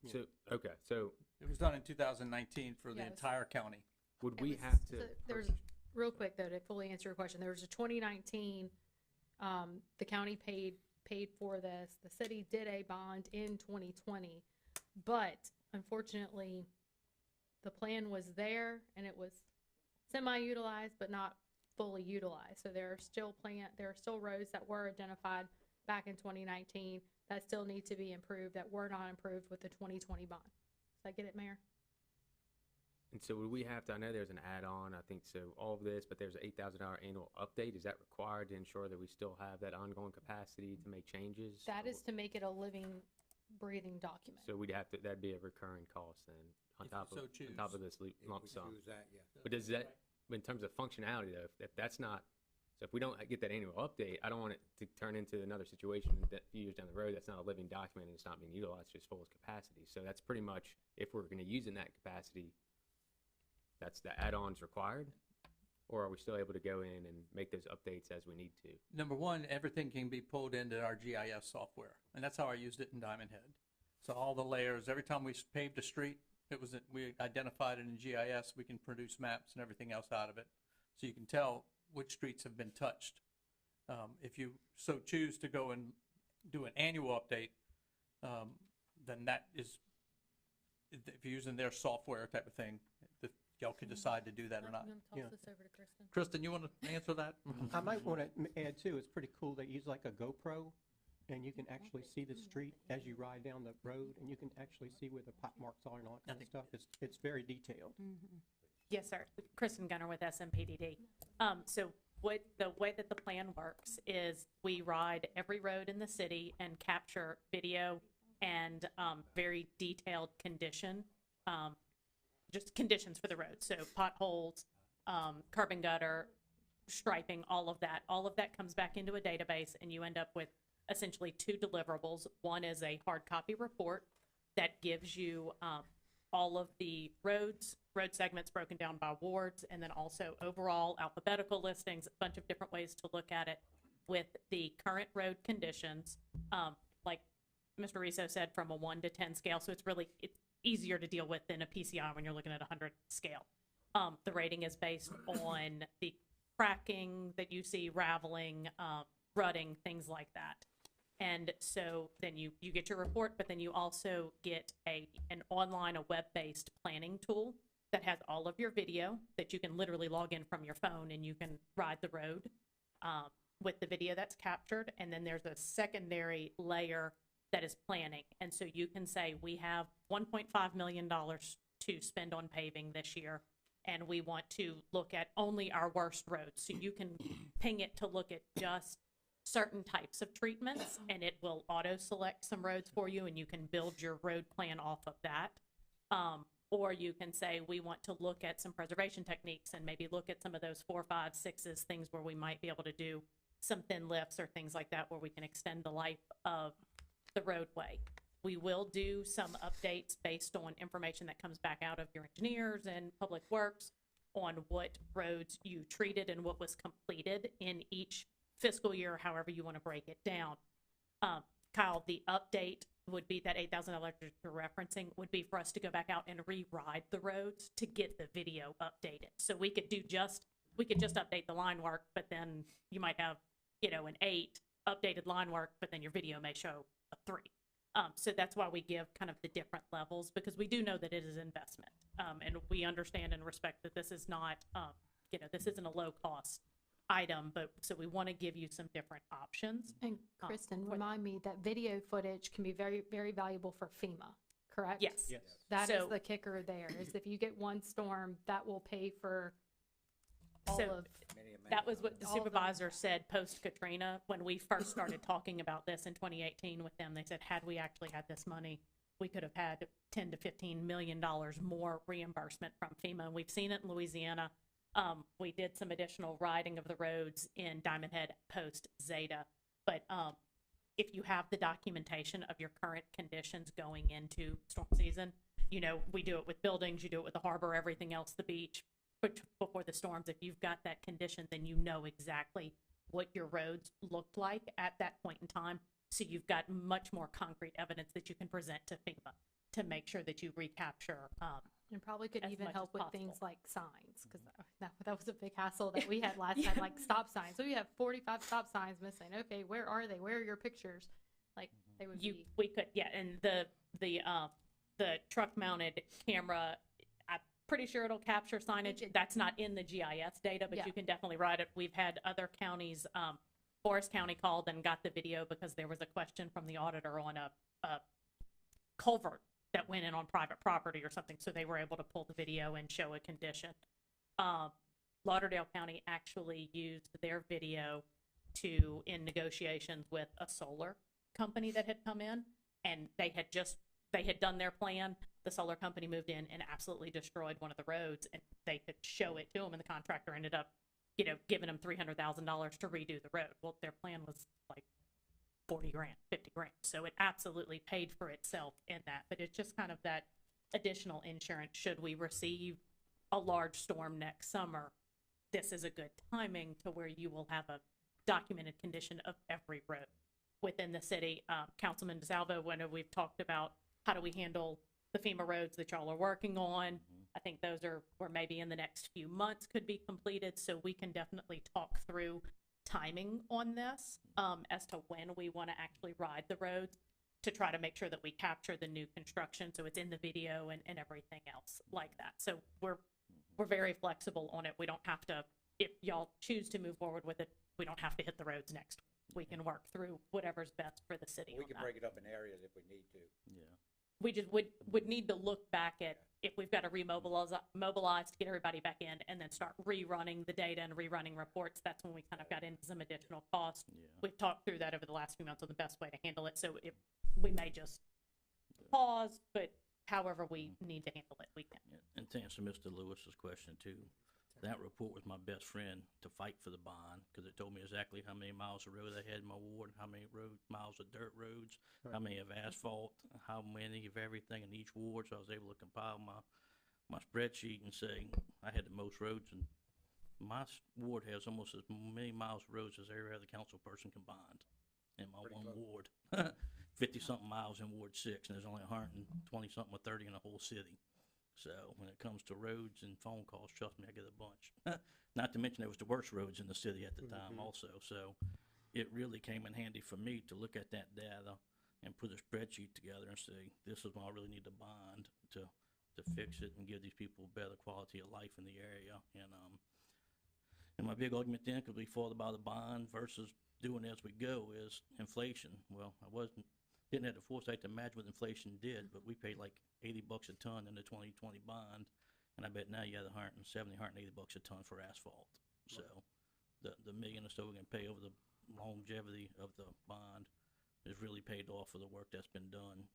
[SPEAKER 11] So, okay, so
[SPEAKER 7] It was done in 2019 for the
[SPEAKER 1] Yes.
[SPEAKER 7] entire county.
[SPEAKER 11] would
[SPEAKER 1] It
[SPEAKER 11] we
[SPEAKER 1] was-
[SPEAKER 11] have to?
[SPEAKER 1] so there's, real quick though, to fully answer your question, there was a 2019, the county paid paid for this. The city did a bond in 2020, but unfortunately, the plan was there and it was semi-utilized, but not fully utilized. So there are still roads that were identified back in 2019 that still need to be improved, that were not improved with the 2020 bond. Does that get it, Mayor?
[SPEAKER 11] And so would we have to, I know there's an add-on, I think, so all of this, but there's an $8,000 annual update. Is that required to ensure that we still have that ongoing capacity to make changes?
[SPEAKER 1] That is to make it a living, breathing document.
[SPEAKER 11] So we'd have to, that'd be a recurring cost then, on
[SPEAKER 7] If you
[SPEAKER 11] top of,
[SPEAKER 7] so choose.
[SPEAKER 11] on top of this lump sum.
[SPEAKER 5] Choose that, yeah.
[SPEAKER 11] But does that, in terms of functionality though, if that's not, so if we don't get that annual update, I don't want it to turn into another situation that a few years down the road, that's not a living document and it's not being utilized, just full of capacity. So that's pretty much, if we're gonna use in that capacity, that's the add-ons required? Or are we still able to go in and make those updates as we need to?
[SPEAKER 7] Number one, everything can be pulled into our GIS software, and that's how I used it in Diamond Head. So all the layers, every time we paved a street, we identified it in GIS, we can produce maps and everything else out of it. So you can tell which streets have been touched. If you so choose to go and do an annual update, then that is, if you're using their software type of thing, y'all can decide to do that or not.
[SPEAKER 1] I'm gonna
[SPEAKER 12] Yeah.
[SPEAKER 1] toss this over to Kristen.
[SPEAKER 7] Kristen, you want to answer that?
[SPEAKER 12] I might want to add too, it's pretty cool, they use like a GoPro, and you can actually see the street as you ride down the road, and you can actually see where the pot marks are and all that kind of stuff. It's very detailed.
[SPEAKER 2] Yes, sir. Kristen Gunner with SMPDD. So the way that the plan works is we ride every road in the city and capture video and very detailed condition, just conditions for the road. So potholes, curb and gutter, striping, all of that. All of that comes back into a database, and you end up with essentially two deliverables. One is a hard copy report that gives you all of the road segments broken down by wards, and then also overall alphabetical listings, a bunch of different ways to look at it with the current road conditions. Like Mr. Riso said, from a 1 to 10 scale, so it's easier to deal with than a PCI when you're looking at 100 scale. The rating is based on the cracking that you see, raveling, rutting, things like that. And so then you get your report, but then you also get an online, a web-based planning tool that has all of your video that you can literally log in from your phone, and you can ride the road with the video that's captured. And then there's a secondary layer that is planning. And so you can say, we have $1.5 million to spend on paving this year, and we want to look at only our worst roads. So you can ping it to look at just certain types of treatments, and it will auto-select some roads for you, and you can build your road plan off of that. Or you can say, we want to look at some preservation techniques and maybe look at some of those 4, 5, 6s, things where we might be able to do some thin lifts or things like that, where we can extend the life of the roadway. We will do some updates based on information that comes back out of your engineers and public works on what roads you treated and what was completed in each fiscal year, however you want to break it down. Kyle, the update would be that $8,000 you're referencing would be for us to go back out and re-ride the roads to get the video updated. So we could just update the line work, but then you might have, an 8 updated line work, but then your video may show a 3. So that's why we give kind of the different levels, because we do know that it is investment. And we understand and respect that this is not, this isn't a low cost item, but so we want to give you some different options.
[SPEAKER 1] And Kristen, remind me that video footage can be very, very valuable for FEMA, correct?
[SPEAKER 2] Yes.
[SPEAKER 1] That is
[SPEAKER 2] So-
[SPEAKER 1] the kicker there, is if you get one storm, that will pay for all
[SPEAKER 2] So-
[SPEAKER 1] of,
[SPEAKER 2] That was what the
[SPEAKER 1] all of them.
[SPEAKER 2] supervisor said post Katrina when we first started talking about this in 2018 with them. They said, had we actually had this money, we could have had $10 to $15 million more reimbursement from FEMA. And we've seen it in Louisiana. We did some additional riding of the roads in Diamond Head post Zeta. But if you have the documentation of your current conditions going into storm season, we do it with buildings, you do it with the harbor, everything else, the beach, before the storms. If you've got that condition, then you know exactly what your roads looked like at that point in time. So you've got much more concrete evidence that you can present to FEMA to make sure that you recapture,
[SPEAKER 1] And probably could
[SPEAKER 2] as
[SPEAKER 1] even
[SPEAKER 2] much
[SPEAKER 1] help
[SPEAKER 2] as
[SPEAKER 1] with things
[SPEAKER 2] possible.
[SPEAKER 1] like signs, because that was a big hassle that we had last time, like stop signs. So we have 45 stop signs missing. Okay, where are they? Where are your pictures? Like, they would be.
[SPEAKER 2] we could, yeah, and the truck mounted camera, I'm pretty sure it'll capture signage. That's not in the GIS data, but
[SPEAKER 1] Yeah.
[SPEAKER 2] you can definitely write it. We've had other counties, Forest County called and got the video because there was a question from the auditor on a culvert that went in on private property or something, so they were able to pull the video and show a condition. Lauderdale County actually used their video in negotiations with a solar company that had come in, and they had done their plan. The solar company moved in and absolutely destroyed one of the roads, and they could show it to them, and the contractor ended up, giving them $300,000 to redo the road. Well, their plan was like 40 grand, 50 grand. So it absolutely paid for itself in that, but it's just kind of that additional insurance. Should we receive a large storm next summer, this is a good timing to where you will have a documented condition of every road within the city. Councilman DeSalvo, when we've talked about how do we handle the FEMA roads that y'all are working on, I think those or maybe in the next few months could be completed. So we can definitely talk through timing on this, as to when we want to actually ride the roads to try to make sure that we capture the new construction. So it's in the video and everything else like that. So we're very flexible on it. We don't have to, if y'all choose to move forward with it, we don't have to hit the roads next week. We can work through whatever's best for the city
[SPEAKER 5] We
[SPEAKER 2] on
[SPEAKER 5] can
[SPEAKER 2] that.
[SPEAKER 5] break it up in areas if we need to.
[SPEAKER 8] Yeah.
[SPEAKER 2] We just would need to look back at if we've got to mobilize to get everybody back in and then start rerunning the data and rerunning reports. That's when we kind of got into some additional costs.
[SPEAKER 8] Yeah.
[SPEAKER 2] We've talked through that over the last few months on the best way to handle it. So if we may just pause, but however we need to handle it, we can.
[SPEAKER 8] Yeah, and to answer Mr. Lewis's question too, that report was my best friend to fight for the bond, because it told me exactly how many miles of road I had in my ward, how many miles of dirt roads, how many of asphalt, how many of everything in each ward, so I was able to compile my spreadsheet and say, I had the most roads, and my ward has almost as many miles of roads as every other council person combined in my one ward. 50-something miles in Ward 6, and there's only 120-something or 30 in the whole city. So when it comes to roads and phone calls, trust me, I get a bunch. Not to mention it was the worst roads in the city at the time also. So it really came in handy for me to look at that data and put a spreadsheet together and say, this is what I really need to bond to fix it and give these people better quality of life in the area. And my big argument then, because we fought about the bond versus doing as we go, is inflation. Well, didn't have the foresight to imagine what inflation did, but we paid like $80 a ton in the 2020 bond, and I bet now you have $170, $180 a ton for asphalt. So the million or so we're gonna pay over the longevity of the bond is really paid off for the work that's been done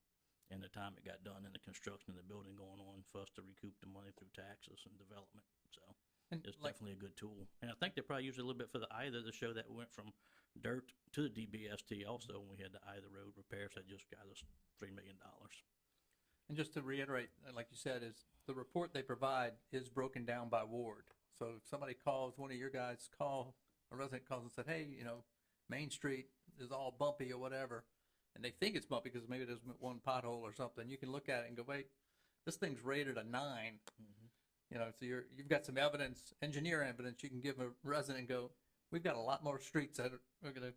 [SPEAKER 8] and the time it got done and the construction of the building going on for us to recoup the money through taxes and development. So
[SPEAKER 7] And
[SPEAKER 8] it's
[SPEAKER 7] like,
[SPEAKER 8] definitely a good tool. And I think they probably used it a little bit for the either to show that we went from dirt to the DBST also when we had the either road repairs that just got us $3 million.
[SPEAKER 7] and just to reiterate, like you said, is the report they provide is broken down by ward. So if somebody calls, one of your guys a resident calls and said, hey, Main Street is all bumpy or whatever, and they think it's bumpy because maybe there's one pothole or something, you can look at it and go, wait, this thing's rated a 9. So you've got some evidence, engineer evidence, you can give a resident and go, we've got a lot more streets that are gonna,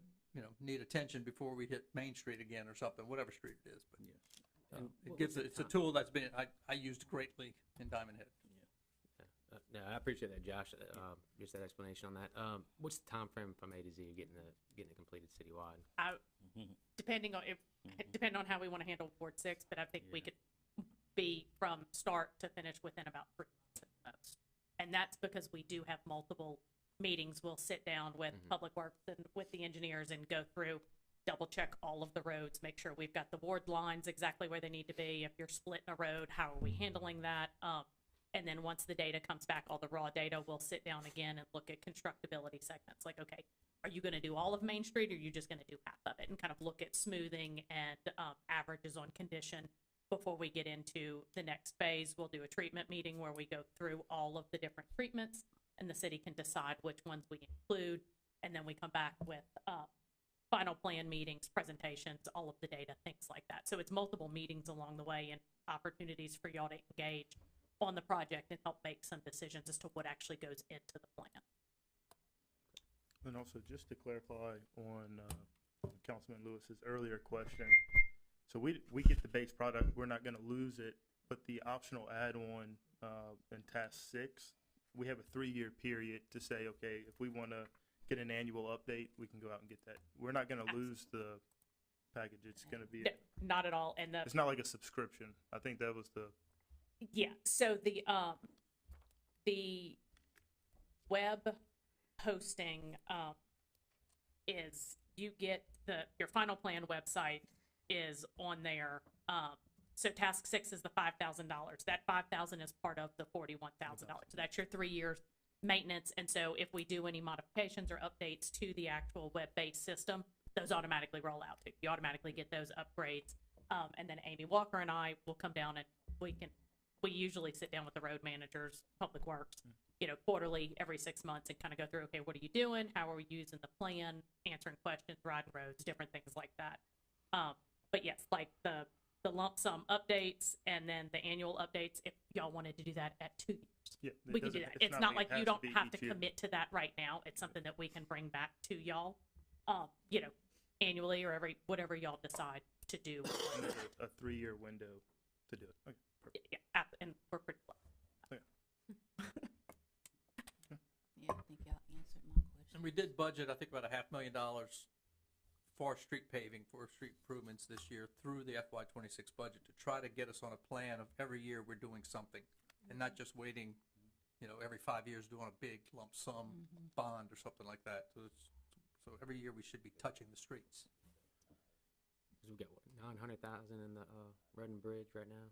[SPEAKER 7] need attention before we hit Main Street again or something, whatever street it is. But
[SPEAKER 8] Yes.
[SPEAKER 7] it's a tool that's been, I used greatly in Diamond Head.
[SPEAKER 11] No, I appreciate that, Josh. Just that explanation on that. What's the time frame from A to Z of getting it completed citywide?
[SPEAKER 2] Depending on how we want to handle Ward 6, but I think we could be from start to finish within about 3 months at most. And that's because we do have multiple meetings. We'll sit down with Public Works and with the engineers and go through, double check all of the roads, make sure we've got the ward lines exactly where they need to be. If you're splitting a road, how are we handling that? And then once the data comes back, all the raw data, we'll sit down again and look at constructability segments. Like, okay, are you going to do all of Main Street, or are you just going to do half of it? And kind of look at smoothing and averages on condition before we get into the next phase. We'll do a treatment meeting where we go through all of the different treatments, and the city can decide which ones we include. And then we come back with final plan meetings, presentations, all of the data, things like that. So it's multiple meetings along the way and opportunities for y'all to engage on the project and help make some decisions as to what actually goes into the plan.
[SPEAKER 3] And also, just to clarify on Councilman Lewis's earlier question, so we get the base product, we're not gonna lose it, but the optional add-on in task 6, we have a 3-year period to say, okay, if we wanna get an annual update, we can go out and get that. We're not gonna lose the package, it's gonna be,
[SPEAKER 2] No, not at all. And
[SPEAKER 3] it's not like a subscription. I think that was the,
[SPEAKER 2] yeah, so the web hosting is you get your final plan website is on there. So task 6 is the $5,000. That $5,000 is part of the $41,000. So that's your 3 years maintenance. And so if we do any modifications or updates to the actual web-based system, those automatically roll out too. You automatically get those upgrades. And then Amy Walker and I will come down and we usually sit down with the road managers, Public Works, quarterly, every 6 months, and kind of go through, okay, what are you doing? How are we using the plan? Answering questions, riding roads, different things like that. But yes, like the lump sum updates and then the annual updates, if y'all wanted to do that at 2 years,
[SPEAKER 3] yeah.
[SPEAKER 2] we can do that. It's not like
[SPEAKER 3] it
[SPEAKER 2] you
[SPEAKER 3] has
[SPEAKER 2] don't
[SPEAKER 3] be
[SPEAKER 2] have to
[SPEAKER 3] each year.
[SPEAKER 2] commit to that right now. It's something that we can bring back to y'all, annually or whatever y'all decide to do.
[SPEAKER 3] And there's a 3-year window to do it. Okay, perfect.
[SPEAKER 2] Yeah, and we're pretty close.
[SPEAKER 13] Yeah, I think y'all answered my question.
[SPEAKER 7] And we did budget, I think, about $500,000 for street paving, for street improvements this year through the FY '26 budget to try to get us on a plan of every year we're doing something and not just waiting, every 5 years doing a big lump sum bond or something like that. So every year we should be touching the streets.
[SPEAKER 11] 'Cause we've got what, 900,000 in the road and bridge right now.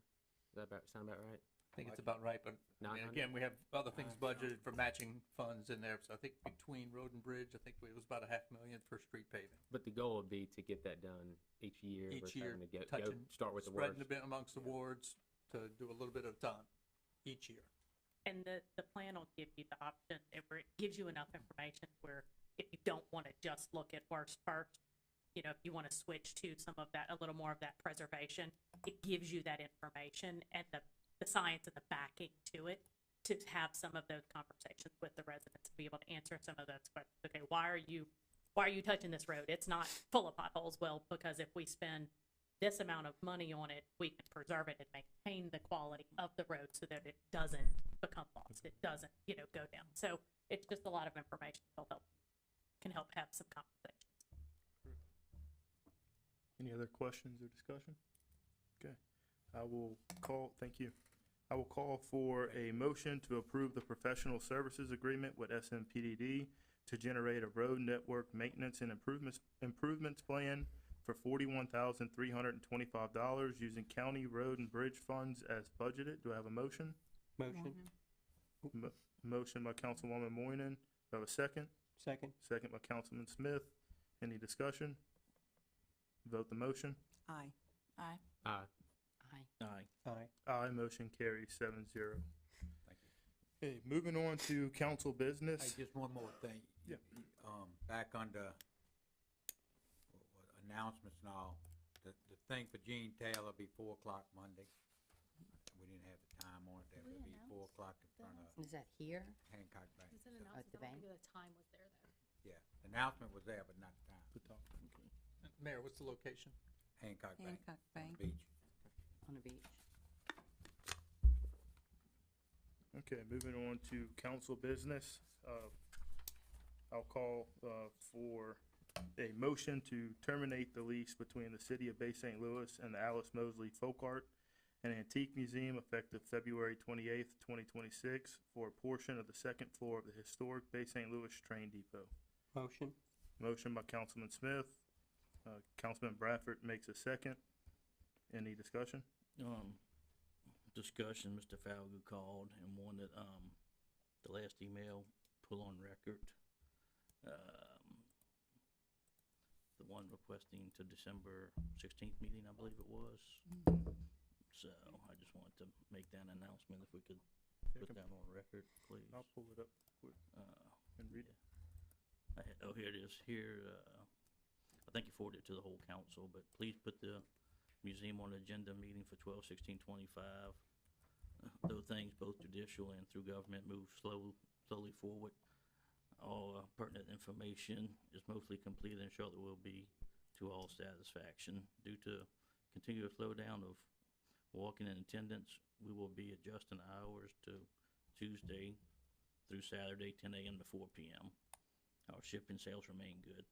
[SPEAKER 11] Does that sound about right?
[SPEAKER 7] I think it's about right, but I mean,
[SPEAKER 11] 900?
[SPEAKER 7] again, we have other things budgeted for matching funds in there. So I think between road and bridge, I think it was about $500,000 for street paving.
[SPEAKER 11] But the goal would be to get that done each year.
[SPEAKER 7] Each
[SPEAKER 11] versus
[SPEAKER 7] year,
[SPEAKER 11] having to go
[SPEAKER 7] touching,
[SPEAKER 11] start with the
[SPEAKER 7] spreading
[SPEAKER 11] worst.
[SPEAKER 7] a bit amongst the wards to do a little bit at a time each year.
[SPEAKER 2] And the plan will give you the option, it gives you enough information where if you don't want to just look at worst first, if you want to switch to some of that, a little more of that preservation, it gives you that information and the science and the backing to it to have some of those conversations with the residents and be able to answer some of those questions. Okay, why are you touching this road? It's not full of potholes. Well, because if we spend this amount of money on it, we can preserve it and maintain the quality of the road so that it doesn't become lost. It doesn't, go down. So it's just a lot of information that can help have some conversations.
[SPEAKER 3] Any other questions or discussion? Okay, thank you. I will call for a motion to approve the professional services agreement with SMPDD to generate a road network maintenance and improvements plan for $41,325 using county road and bridge funds as budgeted. Do I have a motion?
[SPEAKER 12] Motion.
[SPEAKER 3] Motion by Councilwoman Moynihan. Do I have a second?
[SPEAKER 12] Second.
[SPEAKER 3] Second by Councilman Smith. Any discussion? Vote the motion.
[SPEAKER 4] Aye.
[SPEAKER 13] Aye.
[SPEAKER 11] Aye.
[SPEAKER 13] Aye.
[SPEAKER 8] Aye.
[SPEAKER 12] Aye.
[SPEAKER 3] Aye, motion carries 7-0.
[SPEAKER 5] Thank you.
[SPEAKER 3] Okay, moving on to council
[SPEAKER 5] Hey,
[SPEAKER 3] business.
[SPEAKER 5] just one more thing.
[SPEAKER 3] Yeah.
[SPEAKER 5] Back under announcements and all, the thing for Gene Taylor will be 4 o'clock Monday. We didn't have the time on it, that would be 4 o'clock in front of
[SPEAKER 13] Is that here?
[SPEAKER 5] Hancock Bank.
[SPEAKER 1] It's an
[SPEAKER 5] So,
[SPEAKER 1] announcement.
[SPEAKER 13] the
[SPEAKER 1] I don't
[SPEAKER 13] bank?
[SPEAKER 1] think the time was there though.
[SPEAKER 5] yeah, the announcement was there, but not the time.
[SPEAKER 7] Mayor, what's the location?
[SPEAKER 5] Hancock Bank.
[SPEAKER 4] Hancock
[SPEAKER 5] on the
[SPEAKER 4] Bank.
[SPEAKER 5] Beach.
[SPEAKER 13] On the beach.
[SPEAKER 3] Okay, moving on to council business. I'll call for a motion to terminate the lease between the City of Bay St. Louis and the Alice Mosley Folk Art and Antique Museum effective February 28th, 2026 for a portion of the second floor of the historic Bay St. Louis Train Depot.
[SPEAKER 12] Motion.
[SPEAKER 3] Motion by Councilman Smith. Councilman Bradford makes a second. Any discussion?
[SPEAKER 8] Discussion, Mr. Falgu called and wanted, the last email pull on record. The one requesting to December 16th meeting, I believe it was. So I just wanted to make that announcement, if we could put that on record, please.
[SPEAKER 3] I'll pull it up quick and read it.
[SPEAKER 8] Here it is. Here, I think you forwarded it to the whole council, but please put the museum on the agenda meeting for 12/16/25. Though things both judicial and through government move slowly forward, all pertinent information is mostly completed and shortly will be to all satisfaction. Due to continuous slowdown of walking in attendance, we will be adjusting hours to Tuesday through Saturday, 10 a.m. to 4 p.m. Our shipping sales remain good,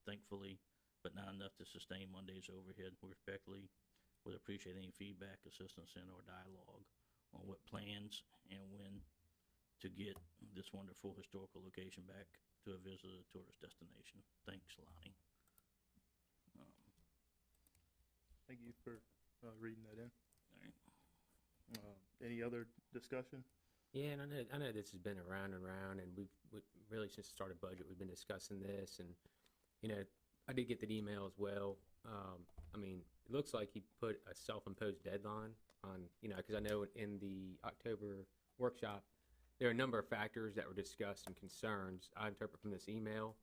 [SPEAKER 8] thankfully, but not enough to sustain Monday's overhead. We respectfully would appreciate any feedback, assistance, and or dialogue on what plans and when to get this wonderful historical location back to a visitor tourist destination. Thanks, Lonnie.
[SPEAKER 3] Thank you for reading that in.
[SPEAKER 8] All right.
[SPEAKER 3] Any other discussion?
[SPEAKER 11] Yeah, and I know this has been around and around, and we really since the start of budget, we've been discussing this, and you know, I did get that email as well. I mean, it looks like he put a self-imposed deadline on, you know, because I know in the October workshop, there are a number of factors that were discussed and concerns. I interpret from this email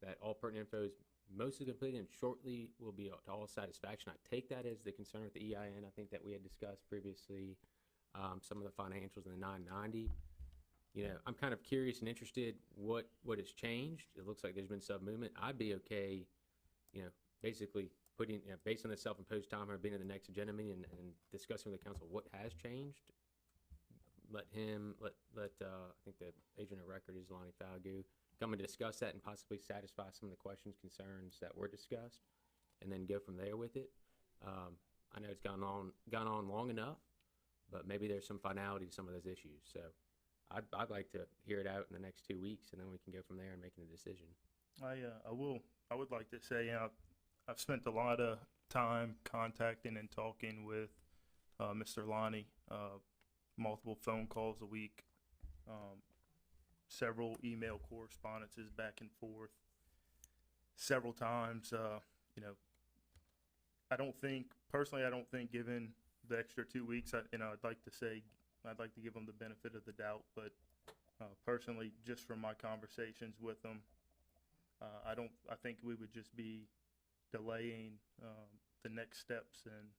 [SPEAKER 11] that all pertinent info is mostly completed and shortly will be to all satisfaction. I take that as the concern with the EIN. I think that we had discussed previously some of the financials in the 990. You know, I'm kind of curious and interested what has changed. It looks like there's been some movement. I'd be okay, you know, basically putting, you know, based on the self-imposed timer being in the next agenda meeting and discussing with the council what has changed. Let I think the agent of record is Lonnie Falgout, come and discuss that and possibly satisfy some of the questions, concerns that were discussed, and then go from there with it. I know it's gone on long enough, but maybe there's some finality to some of those issues. So I'd like to hear it out in the next 2 weeks, and then we can go from there and making a decision.
[SPEAKER 3] I would like to say, I've spent a lot of time contacting and talking with Mr. Lonnie, multiple phone calls a week, several email correspondences back and forth, several times. You know, I don't think given the extra 2 weeks, I'd like to give him the benefit of the doubt, but personally, just from my conversations with him, I think we would just be delaying the next steps and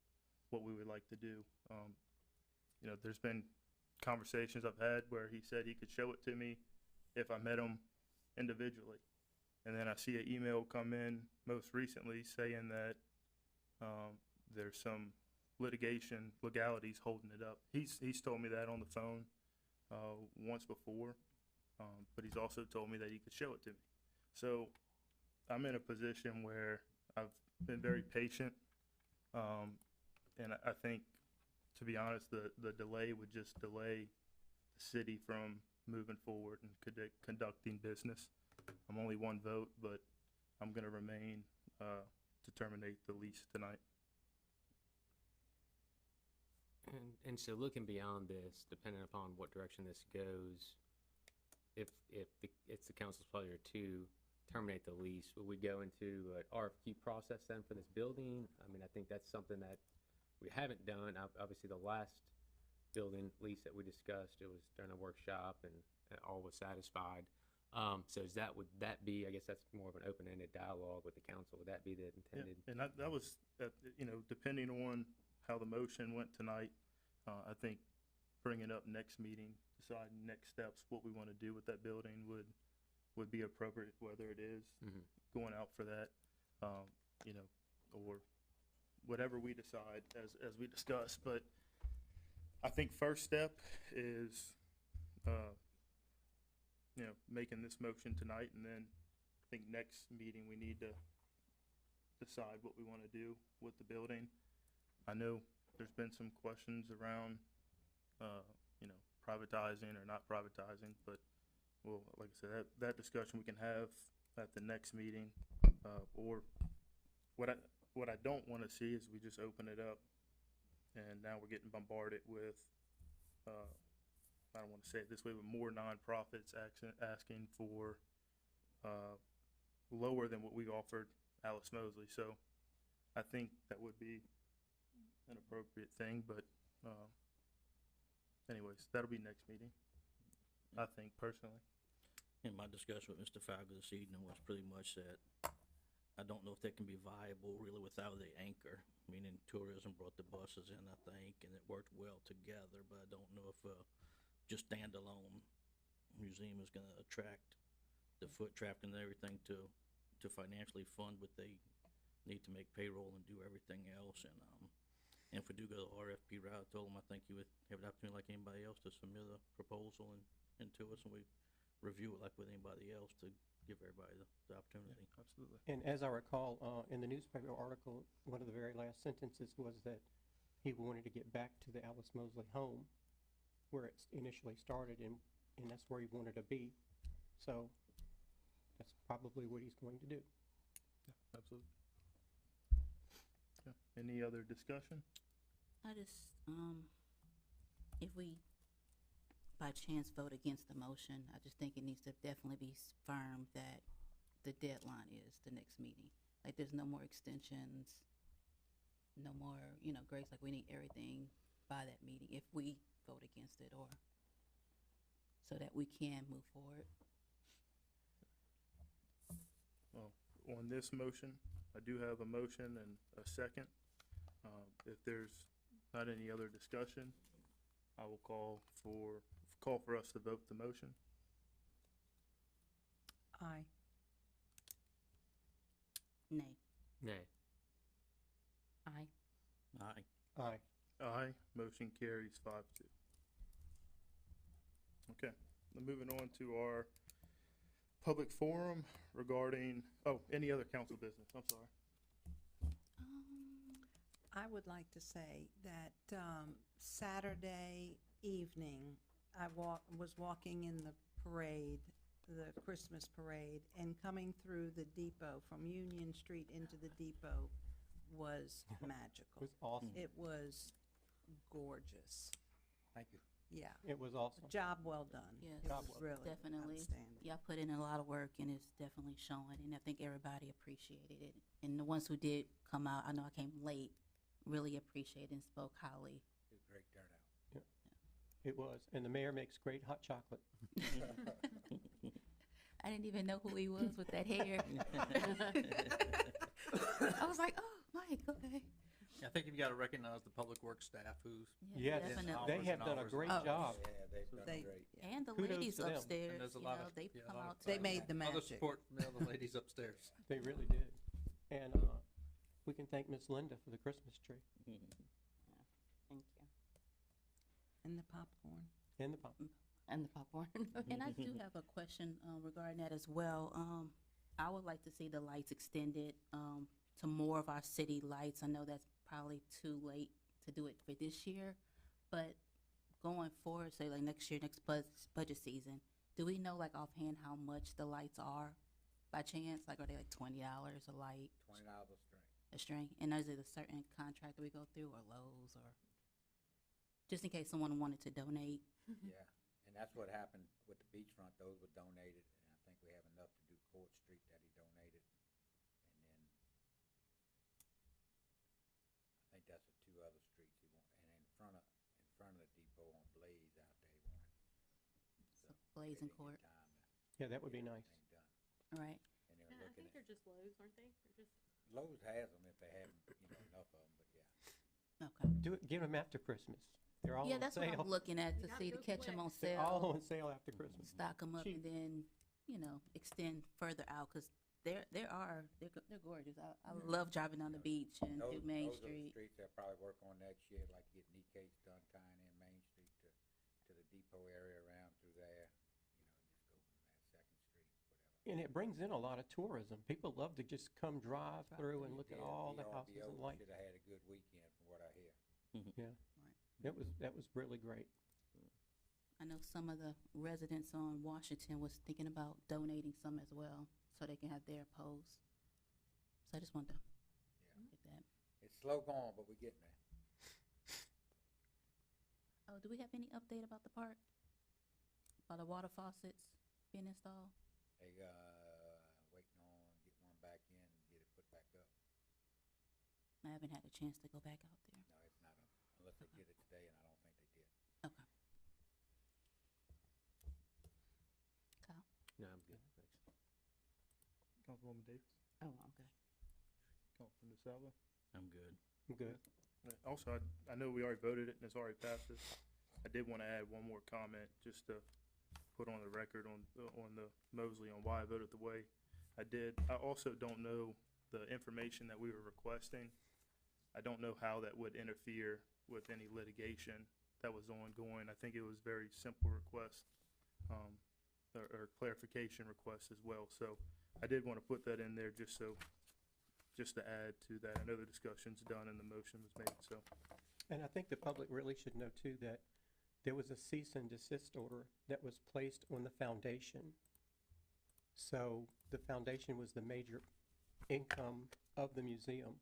[SPEAKER 3] what we would like to do. You know, there's been conversations I've had where he said he could show it to me if I met him individually. And then I see an email come in most recently saying that there's some legalities holding it up. He's told me that on the phone once before, but he's also told me that he could show it to me. So I'm in a position where I've been very patient, and I think, to be honest, the delay would just delay the city from moving forward and conducting business. I'm only one vote, but I'm going to remain to terminate the lease tonight.
[SPEAKER 11] And so looking beyond this, depending upon what direction this goes, if it's the council's pleasure to terminate the lease, will we go into an RFQ process then for this building? I mean, I think that's something that we haven't done. Obviously, the last building lease that we discussed, it was during a workshop and all was satisfied. So would that be, I guess that's more of an open-ended dialogue with the council. Would that be the intended?
[SPEAKER 3] Yeah, and that was, you know, depending on how the motion went tonight, I think bringing up next meeting, deciding next steps, what we want to do with that building would be appropriate, whether it is going out for that, you know, or whatever we decide as we discuss. But I think first step is, you know, making this motion tonight, and then I think next meeting we need to decide what we want to do with the building. I know there's been some questions around, you know, privatizing or not privatizing, but well, like I said, that discussion we can have at the next meeting, or what I don't want to see is we just open it up and now we're getting bombarded with, I don't want to say it this way, but more nonprofits asking for lower than what we offered Alice Mosley. So I think that would be an appropriate thing, but anyways, that'll be next meeting, I think, personally.
[SPEAKER 8] In my discussion with Mr. Falgout this evening was pretty much that I don't know if that can be viable really without the anchor, meaning tourism brought the buses in, I think, and it worked well together, but I don't know if, just standalone museum is gonna attract the foot traffic and everything to financially fund what they need to make payroll and do everything else, and if we do go the RFP route, I told them I think you would have an opportunity like anybody else to submit a proposal and to us, and we review it like with anybody else to give everybody the opportunity.
[SPEAKER 3] Absolutely.
[SPEAKER 12] And as I recall, in the newspaper article, one of the very last sentences was that he wanted to get back to the Alice Mosley home where it initially started, and that's where he wanted to be. So that's probably what he's going to do.
[SPEAKER 3] Yeah, absolutely. Yeah. Any other discussion?
[SPEAKER 13] I just, if we by chance vote against the motion, I just think it needs to definitely be firm that the deadline is the next meeting. Like, there's no more extensions, no more, grace, like, we need everything by that meeting if we vote against it, or so that we can move forward.
[SPEAKER 3] Well, on this motion, I do have a motion and a second. If there's not any other discussion, I will call for us to vote the motion.
[SPEAKER 4] Aye.
[SPEAKER 13] Nay.
[SPEAKER 11] Nay.
[SPEAKER 13] Aye.
[SPEAKER 8] Aye.
[SPEAKER 12] Aye.
[SPEAKER 3] Aye. Motion carries 5-2. Okay, now moving on to our public forum regarding, any other council business, I'm sorry.
[SPEAKER 4] I would like to say that Saturday evening, I was walking in the parade, the Christmas parade, and coming through the depot, from Union Street into the depot, was
[SPEAKER 12] It
[SPEAKER 4] magical.
[SPEAKER 12] was awesome.
[SPEAKER 4] It was gorgeous.
[SPEAKER 5] Thank you.
[SPEAKER 4] Yeah,
[SPEAKER 12] It was awesome.
[SPEAKER 4] job well done.
[SPEAKER 13] Yes,
[SPEAKER 4] It was really
[SPEAKER 13] definitely.
[SPEAKER 4] outstanding.
[SPEAKER 13] Y'all put in a lot of work, and it's definitely showing, and I think everybody appreciated it. And the ones who did come out, I know I came late, really appreciated and spoke highly.
[SPEAKER 5] It was a great turnout.
[SPEAKER 12] It was. And the mayor makes great hot chocolate.
[SPEAKER 13] I didn't even know who he was with that hair. I was like, oh, Mike, okay.
[SPEAKER 7] I think you've got to recognize the public works staff who's,
[SPEAKER 12] Yes,
[SPEAKER 13] Definitely.
[SPEAKER 12] they
[SPEAKER 7] Hours
[SPEAKER 12] have
[SPEAKER 7] and
[SPEAKER 12] done a
[SPEAKER 7] hours.
[SPEAKER 12] great
[SPEAKER 13] Oh.
[SPEAKER 12] job.
[SPEAKER 5] Yeah, they've done
[SPEAKER 4] They-
[SPEAKER 5] great.
[SPEAKER 13] And the
[SPEAKER 12] Kudos
[SPEAKER 13] ladies
[SPEAKER 12] to them.
[SPEAKER 13] upstairs,
[SPEAKER 7] and there's a lot of,
[SPEAKER 13] they
[SPEAKER 7] yeah, a
[SPEAKER 13] come
[SPEAKER 7] lot
[SPEAKER 13] out.
[SPEAKER 7] of,
[SPEAKER 4] They made the
[SPEAKER 7] a lot of
[SPEAKER 4] magic.
[SPEAKER 7] support from the other ladies upstairs.
[SPEAKER 12] They really did. And we can thank Miss Linda for the Christmas tree
[SPEAKER 13] Thank you.
[SPEAKER 4] And the popcorn.
[SPEAKER 12] and the pop.
[SPEAKER 13] And the popcorn. And I do have a question regarding that as well. I would like to see the lights extended to more of our city lights. I know that's probably too late to do it for this year, but going forward, say like next year, next budget season, do we know like offhand how much the lights are by chance? Like, are they like $20 a light,
[SPEAKER 5] $20 a string.
[SPEAKER 13] a string? And is it a certain contract that we go through, or Lowe's, or just in case someone wanted to donate?
[SPEAKER 5] Yeah, and that's what happened with the beachfront. Those were donated, and I think we have enough to do Court Street that he donated. And then I think that's the two other streets he want, and in front of the depot on Blaze out there he wanted. So
[SPEAKER 13] Blaze
[SPEAKER 5] they
[SPEAKER 13] and
[SPEAKER 5] didn't get
[SPEAKER 13] Court.
[SPEAKER 5] time to
[SPEAKER 12] Yeah, that would be
[SPEAKER 5] get
[SPEAKER 12] nice.
[SPEAKER 5] everything done.
[SPEAKER 13] All right.
[SPEAKER 5] And they
[SPEAKER 1] Yeah,
[SPEAKER 5] were
[SPEAKER 1] I
[SPEAKER 5] looking
[SPEAKER 1] think
[SPEAKER 5] at,
[SPEAKER 1] they're just Lowe's, aren't they? They're just.
[SPEAKER 5] Lowe's has them if they haven't, enough of them, but yeah.
[SPEAKER 13] Okay.
[SPEAKER 12] Give them after Christmas. They're all
[SPEAKER 13] Yeah,
[SPEAKER 12] on
[SPEAKER 13] that's what
[SPEAKER 12] sale.
[SPEAKER 13] I'm looking at, to
[SPEAKER 1] gotta
[SPEAKER 13] see, to
[SPEAKER 1] go
[SPEAKER 13] catch them
[SPEAKER 1] quick.
[SPEAKER 13] on
[SPEAKER 12] They're all
[SPEAKER 13] sale,
[SPEAKER 12] on sale after Christmas.
[SPEAKER 13] stock them up,
[SPEAKER 12] cheap.
[SPEAKER 13] and then, extend further out, because they're gorgeous. I love driving down the beach and
[SPEAKER 5] Those,
[SPEAKER 13] through Main
[SPEAKER 5] those are the
[SPEAKER 13] Street.
[SPEAKER 5] streets they'll probably work on next year, like get knee case done, tying in Main Street to the depot area around through there. Just go from that, Second Street, whatever.
[SPEAKER 12] And it brings in a lot of tourism. People love to just come drive through and look at all the houses and lights.
[SPEAKER 5] Should have had a good weekend from what I hear.
[SPEAKER 12] That was really great.
[SPEAKER 13] I know some of the residents on Washington was thinking about donating some as well, so they can have their posts. So I just wanted to get that.
[SPEAKER 5] It's slow going, but we're getting there.
[SPEAKER 13] Oh, do we have any update about the park? About the water faucets being installed?
[SPEAKER 5] They, waiting on, get one back in and get it put back up.
[SPEAKER 13] I haven't had a chance to go back out there.
[SPEAKER 5] No, it's not up, unless they did it today, and I don't think they did.
[SPEAKER 13] Okay. Kyle?
[SPEAKER 11] No, I'm good, thanks.
[SPEAKER 3] Councilwoman Davis?
[SPEAKER 13] Oh, okay.
[SPEAKER 3] Salvo?
[SPEAKER 8] I'm good.
[SPEAKER 12] I'm good.
[SPEAKER 3] Also, I know we already voted it and it's already passed this. I did want to add one more comment just to put on the record on the Mosley on why I voted the way I did. I also don't know the information that we were requesting. I don't know how that would interfere with any litigation that was ongoing. I think it was very simple request, or clarification request as well. So I did want to put that in there just to add to that. I know the discussion's done and the motion was made, so.
[SPEAKER 12] And I think the public really should know too that there was a cease and desist order that was placed on the foundation. So the foundation was the major income of the museum.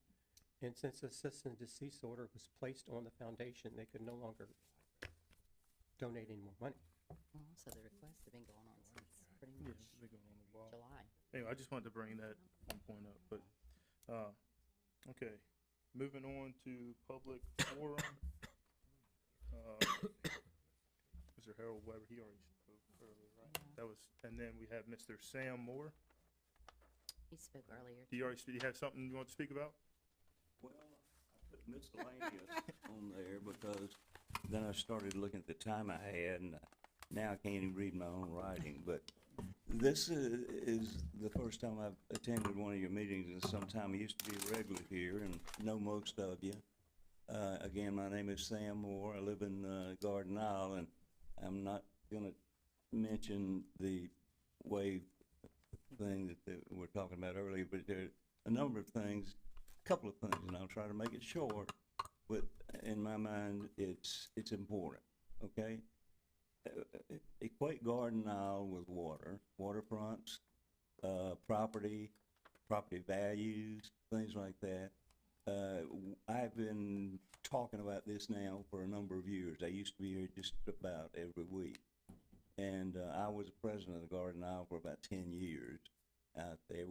[SPEAKER 12] And since a cease and desist order was placed on the foundation, they could no longer donate any more money.
[SPEAKER 14] Well, so the requests have been going on since pretty
[SPEAKER 3] Yeah,
[SPEAKER 14] much
[SPEAKER 3] it's been going on a while.
[SPEAKER 14] July.
[SPEAKER 3] Anyway, I just wanted to bring that one point up, but, okay. Moving on to public forum. Mr. Harold Weber, he already spoke earlier, right? That was, and then we have Mr. Sam Moore.
[SPEAKER 14] He spoke earlier.
[SPEAKER 3] Do you have something you want to speak about?
[SPEAKER 10] Well, I put miscellaneous on there because then I started looking at the time I had, and now I can't even read my own writing. But this is the first time I've attended one of your meetings in some time. I used to be a regular here and know most of you. Again, my name is Sam Moore. I live in Garden Isle, and I'm not going to mention the wave thing that we were talking about earlier, but there are a number of things, a couple of things, and I'll try to make it short, but in my mind, it's important, okay? Equate Garden Isle with water, waterfronts, property values, things like that. I've been talking about this now for a number of years. I used to be here just about every week. And I was president of the Garden Isle for about 10 years out there.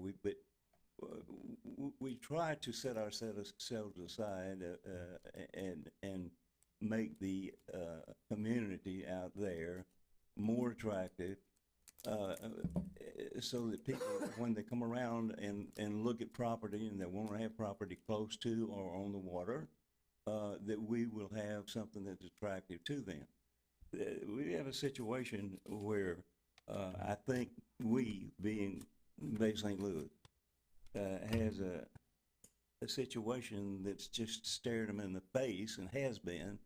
[SPEAKER 10] We tried to set ourselves aside and make the community out there more attractive, so that people, when they come around and look at property and they want to have property close to or on the water, that we will have something that's attractive to them. We have a situation where I think we, being Bay St. Louis, has a situation that's just stared them in the face and has been,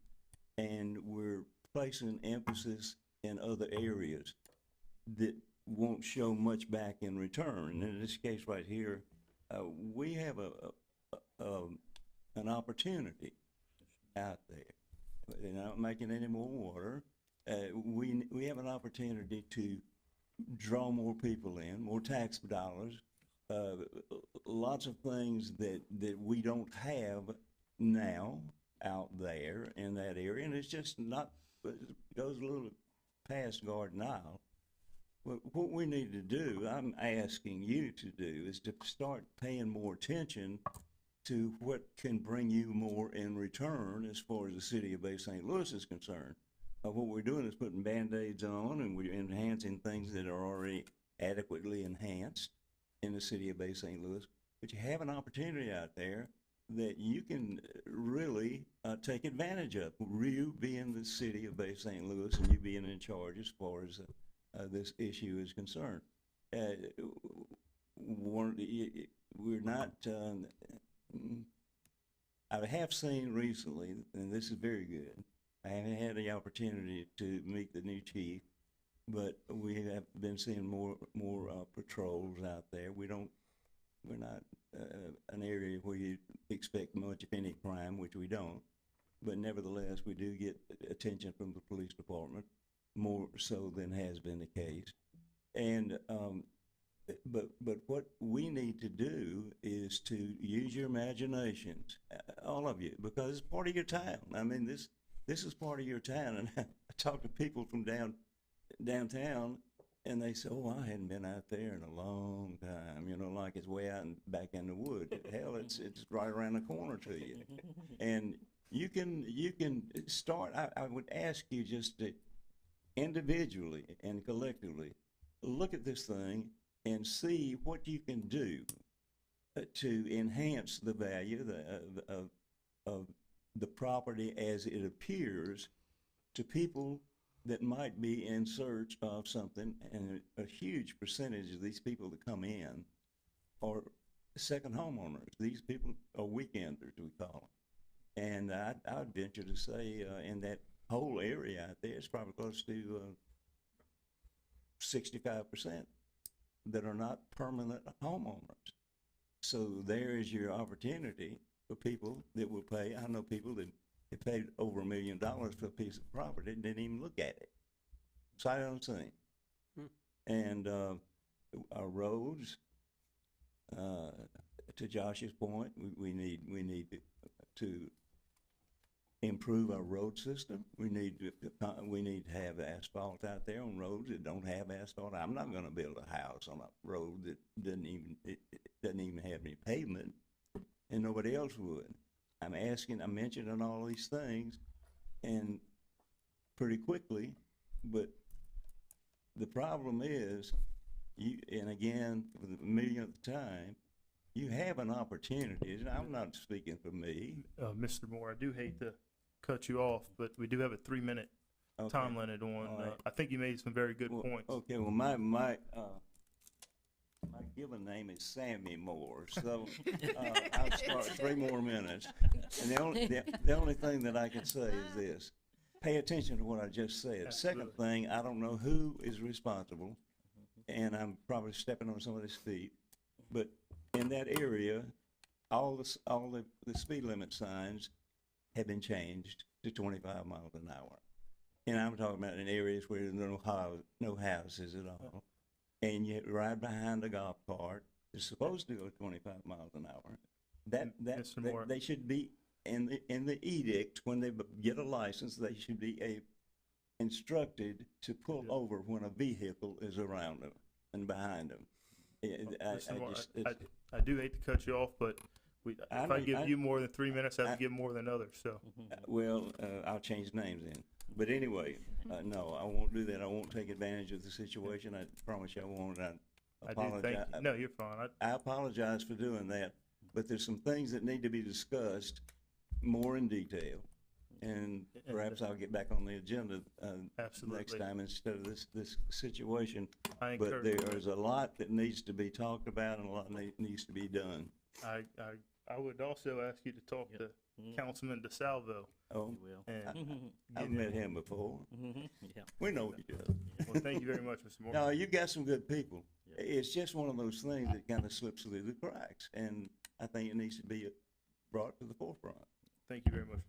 [SPEAKER 10] and we're placing emphasis in other areas that won't show much back in return. And in this case right here, we have an opportunity out there. They're not making any more water. We have an opportunity to draw more people in, more tax dollars, lots of things that we don't have now out there in that area, and it's just not, it goes a little past Garden Isle. What we need to do, I'm asking you to do, is to start paying more attention to what can bring you more in return as far as the city of Bay St. Louis is concerned. What we're doing is putting Band-Aids on, and we're enhancing things that are already adequately enhanced in the city of Bay St. Louis. But you have an opportunity out there that you can really take advantage of. You being the city of Bay St. Louis and you being in charge as far as this issue is concerned. We're not, I have seen recently, and this is very good, I haven't had the opportunity to meet the new chief, but we have been seeing more patrols out there. We're not an area where you expect much, if any, crime, which we don't. But nevertheless, we do get attention from the police department, more so than has been the case. And but what we need to do is to use your imaginations, all of you, because it's part of your town. I mean, this is part of your town. And I talk to people from downtown, and they say, "Oh, I hadn't been out there in a long time." You know, like it's way out and back in the woods. Hell, it's right around the corner to you. And you can start. I would ask you just to individually and collectively look at this thing and see what you can do to enhance the value of the property as it appears to people that might be in search of something, and a huge percentage of these people that come in are second homeowners. These people are weekenders, we call them. And I'd venture to say, in that whole area out there, it's probably close to 65% that are not permanent homeowners. So there is your opportunity for people that will pay. I know people that paid over $1 million for a piece of property and didn't even look at it. Sight unseen. And our roads, to Josh's point, we need to improve our road system. We need to have asphalt out there on roads that don't have asphalt. I'm not going to build a house on a road that doesn't even have any pavement, and nobody else would. I'm mentioning all these things, and pretty quickly, but the problem is, and again, for the millionth time, you have an opportunity, and I'm not speaking for me.
[SPEAKER 3] Mr. Moore, I do hate to cut you off, but we do have a 3-minute time limit on,
[SPEAKER 10] right.
[SPEAKER 3] I think you made some very good points.
[SPEAKER 10] Okay, well, my given name is Sammy Moore, so I'll start 3 more minutes. And the only thing that I can say is this: pay attention to what I just said.
[SPEAKER 3] Absolutely.
[SPEAKER 10] Second thing, I don't know who is responsible, and I'm probably stepping on somebody's feet, but in that area, all the speed limit signs have been changed to 25 miles an hour. And I'm talking about in areas where there's no houses at all. And you ride behind a golf cart. It's supposed to go 25 miles an hour.
[SPEAKER 3] Mr. Moore.
[SPEAKER 10] They should be in the edict when they get a license. They should be instructed to pull over when a vehicle is around them and behind them.
[SPEAKER 3] Mr. Moore, I do hate to cut you off, but if I give you more than 3 minutes, I have to give more than others. So,
[SPEAKER 10] well, I'll change names then. But anyway, no, I won't do that. I won't take advantage of the situation. I promise you I won't. I apologize.
[SPEAKER 3] No, you're fine.
[SPEAKER 10] I apologize for doing that. But there's some things that need to be discussed more in detail. And perhaps I'll get back on the agenda next time instead of this situation. But there is a lot that needs to be talked about and a lot needs to be done.
[SPEAKER 3] I would also ask you to talk to Councilman DeSalvo.
[SPEAKER 10] Oh,
[SPEAKER 3] and
[SPEAKER 10] I've met him before.
[SPEAKER 8] Yeah.
[SPEAKER 10] We know each other.
[SPEAKER 3] Well, thank you very much, Mr. Moore.
[SPEAKER 10] No, you got some good people. It's just one of those things that kind of slips through the cracks, and I think it needs to be brought to the forefront.
[SPEAKER 3] Thank you very much.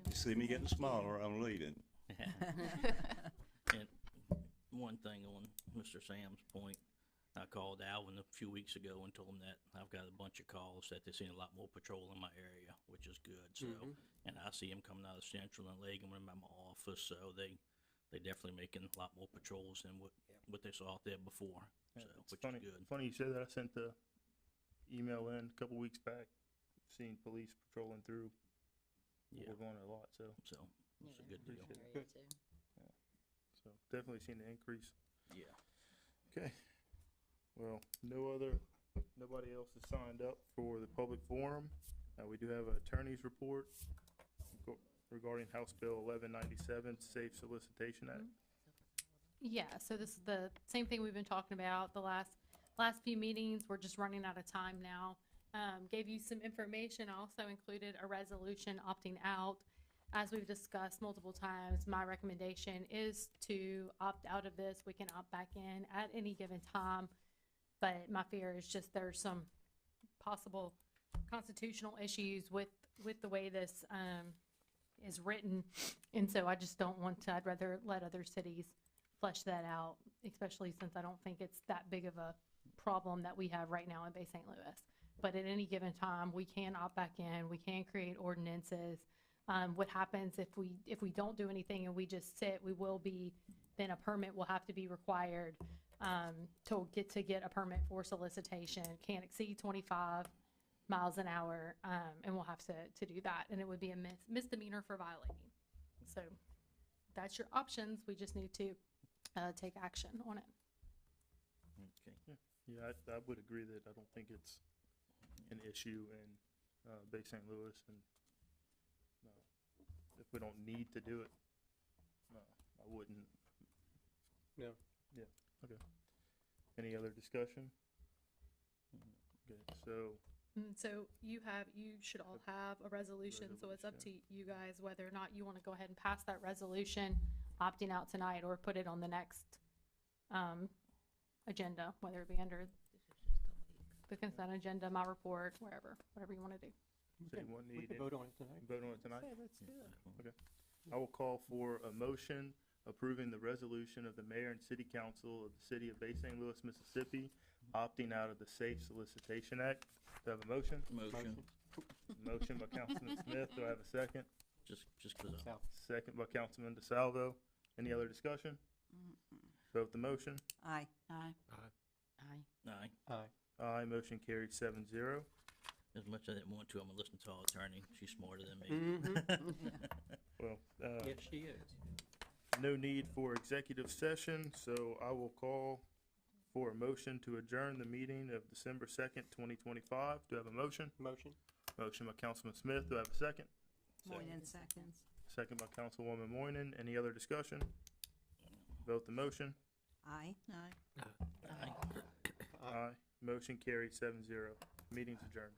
[SPEAKER 10] You see me getting smaller, I'm leaving.
[SPEAKER 8] And one thing on Mr. Sam's point, I called Alvin a few weeks ago and told him that I've got a bunch of calls that they're seeing a lot more patrol in my area, which is good. So, and I see them coming out of Central and Legan when I'm at my office. So they definitely making a lot more patrols than what they saw out there before.
[SPEAKER 3] Yeah,
[SPEAKER 8] So, which
[SPEAKER 3] funny,
[SPEAKER 8] is good.
[SPEAKER 3] Funny you said that. I sent the email in a couple weeks back, seeing police patrolling through.
[SPEAKER 8] Yeah.
[SPEAKER 3] We're going a lot, so
[SPEAKER 8] So it's a good deal.
[SPEAKER 3] appreciate it. So definitely seen the increase.
[SPEAKER 8] Yeah.
[SPEAKER 3] Okay. Well, nobody else has signed up for the public forum. We do have an attorney's report regarding House Bill 1197, Safe Solicitation Act.
[SPEAKER 1] Yeah, so this is the same thing we've been talking about the last few meetings. We're just running out of time now. Gave you some information. I also included a resolution opting out. As we've discussed multiple times, my recommendation is to opt out of this. We can opt back in at any given time. But my fear is just there's some possible constitutional issues with the way this is written. And so I just don't want to, I'd rather let other cities flesh that out, especially since I don't think it's that big of a problem that we have right now in Bay St. Louis. But at any given time, we can opt back in, we can create ordinances. What happens if we don't do anything and we just sit, then a permit will have to be required to get a permit for solicitation. Can't exceed 25 miles an hour, and we'll have to do that, and it would be a misdemeanor for violating. So that's your options. We just need to take action on it.
[SPEAKER 8] Okay.
[SPEAKER 3] Yeah, I would agree that I don't think it's an issue in, Bay St. Louis, and, if we don't need to do it, I wouldn't.
[SPEAKER 12] No.
[SPEAKER 3] Yeah, okay. Any other discussion? Okay, so,
[SPEAKER 1] So you should all have a resolution, so it's up to you guys whether or not you want to go ahead and pass that resolution, opting out tonight, or put it on the next, agenda, whether it be under the consent agenda, my report, whatever you want to do.
[SPEAKER 3] does anyone
[SPEAKER 12] We
[SPEAKER 3] need
[SPEAKER 12] can
[SPEAKER 3] it?
[SPEAKER 12] vote on it tonight.
[SPEAKER 3] Vote on it tonight?
[SPEAKER 12] Yeah, let's do it.
[SPEAKER 3] Okay. I will call for a motion approving the resolution of the mayor and city council of the city of Bay St. Louis, Mississippi, opting out of the Safe Solicitation Act. Do I have a motion?
[SPEAKER 8] Motion,
[SPEAKER 3] Motion by Councilman Smith. Do I have a second?
[SPEAKER 8] just cause
[SPEAKER 12] South.
[SPEAKER 3] Second by Councilman DeSalvo. Any other discussion? Vote the motion.
[SPEAKER 4] Aye.
[SPEAKER 13] Aye.
[SPEAKER 14] Aye.
[SPEAKER 8] aye.
[SPEAKER 12] Aye.
[SPEAKER 3] Aye, motion carried 7-0.
[SPEAKER 8] As much as I didn't want to, I'm gonna listen to our attorney. She's smarter than me.
[SPEAKER 3] Well,
[SPEAKER 12] Yes, she is.
[SPEAKER 3] no need for executive session, so I will call for a motion to adjourn the meeting of December 2nd, 2025. Do I have a motion?
[SPEAKER 12] Motion?
[SPEAKER 3] Motion by Councilman Smith. Do I have a second?
[SPEAKER 4] Moynihan seconds.
[SPEAKER 3] Second by Councilwoman Moynihan. Any other discussion? Vote the motion.
[SPEAKER 4] Aye.
[SPEAKER 13] Aye.
[SPEAKER 8] Aye.
[SPEAKER 3] Aye. Motion carried 7-0. Meeting's adjourned.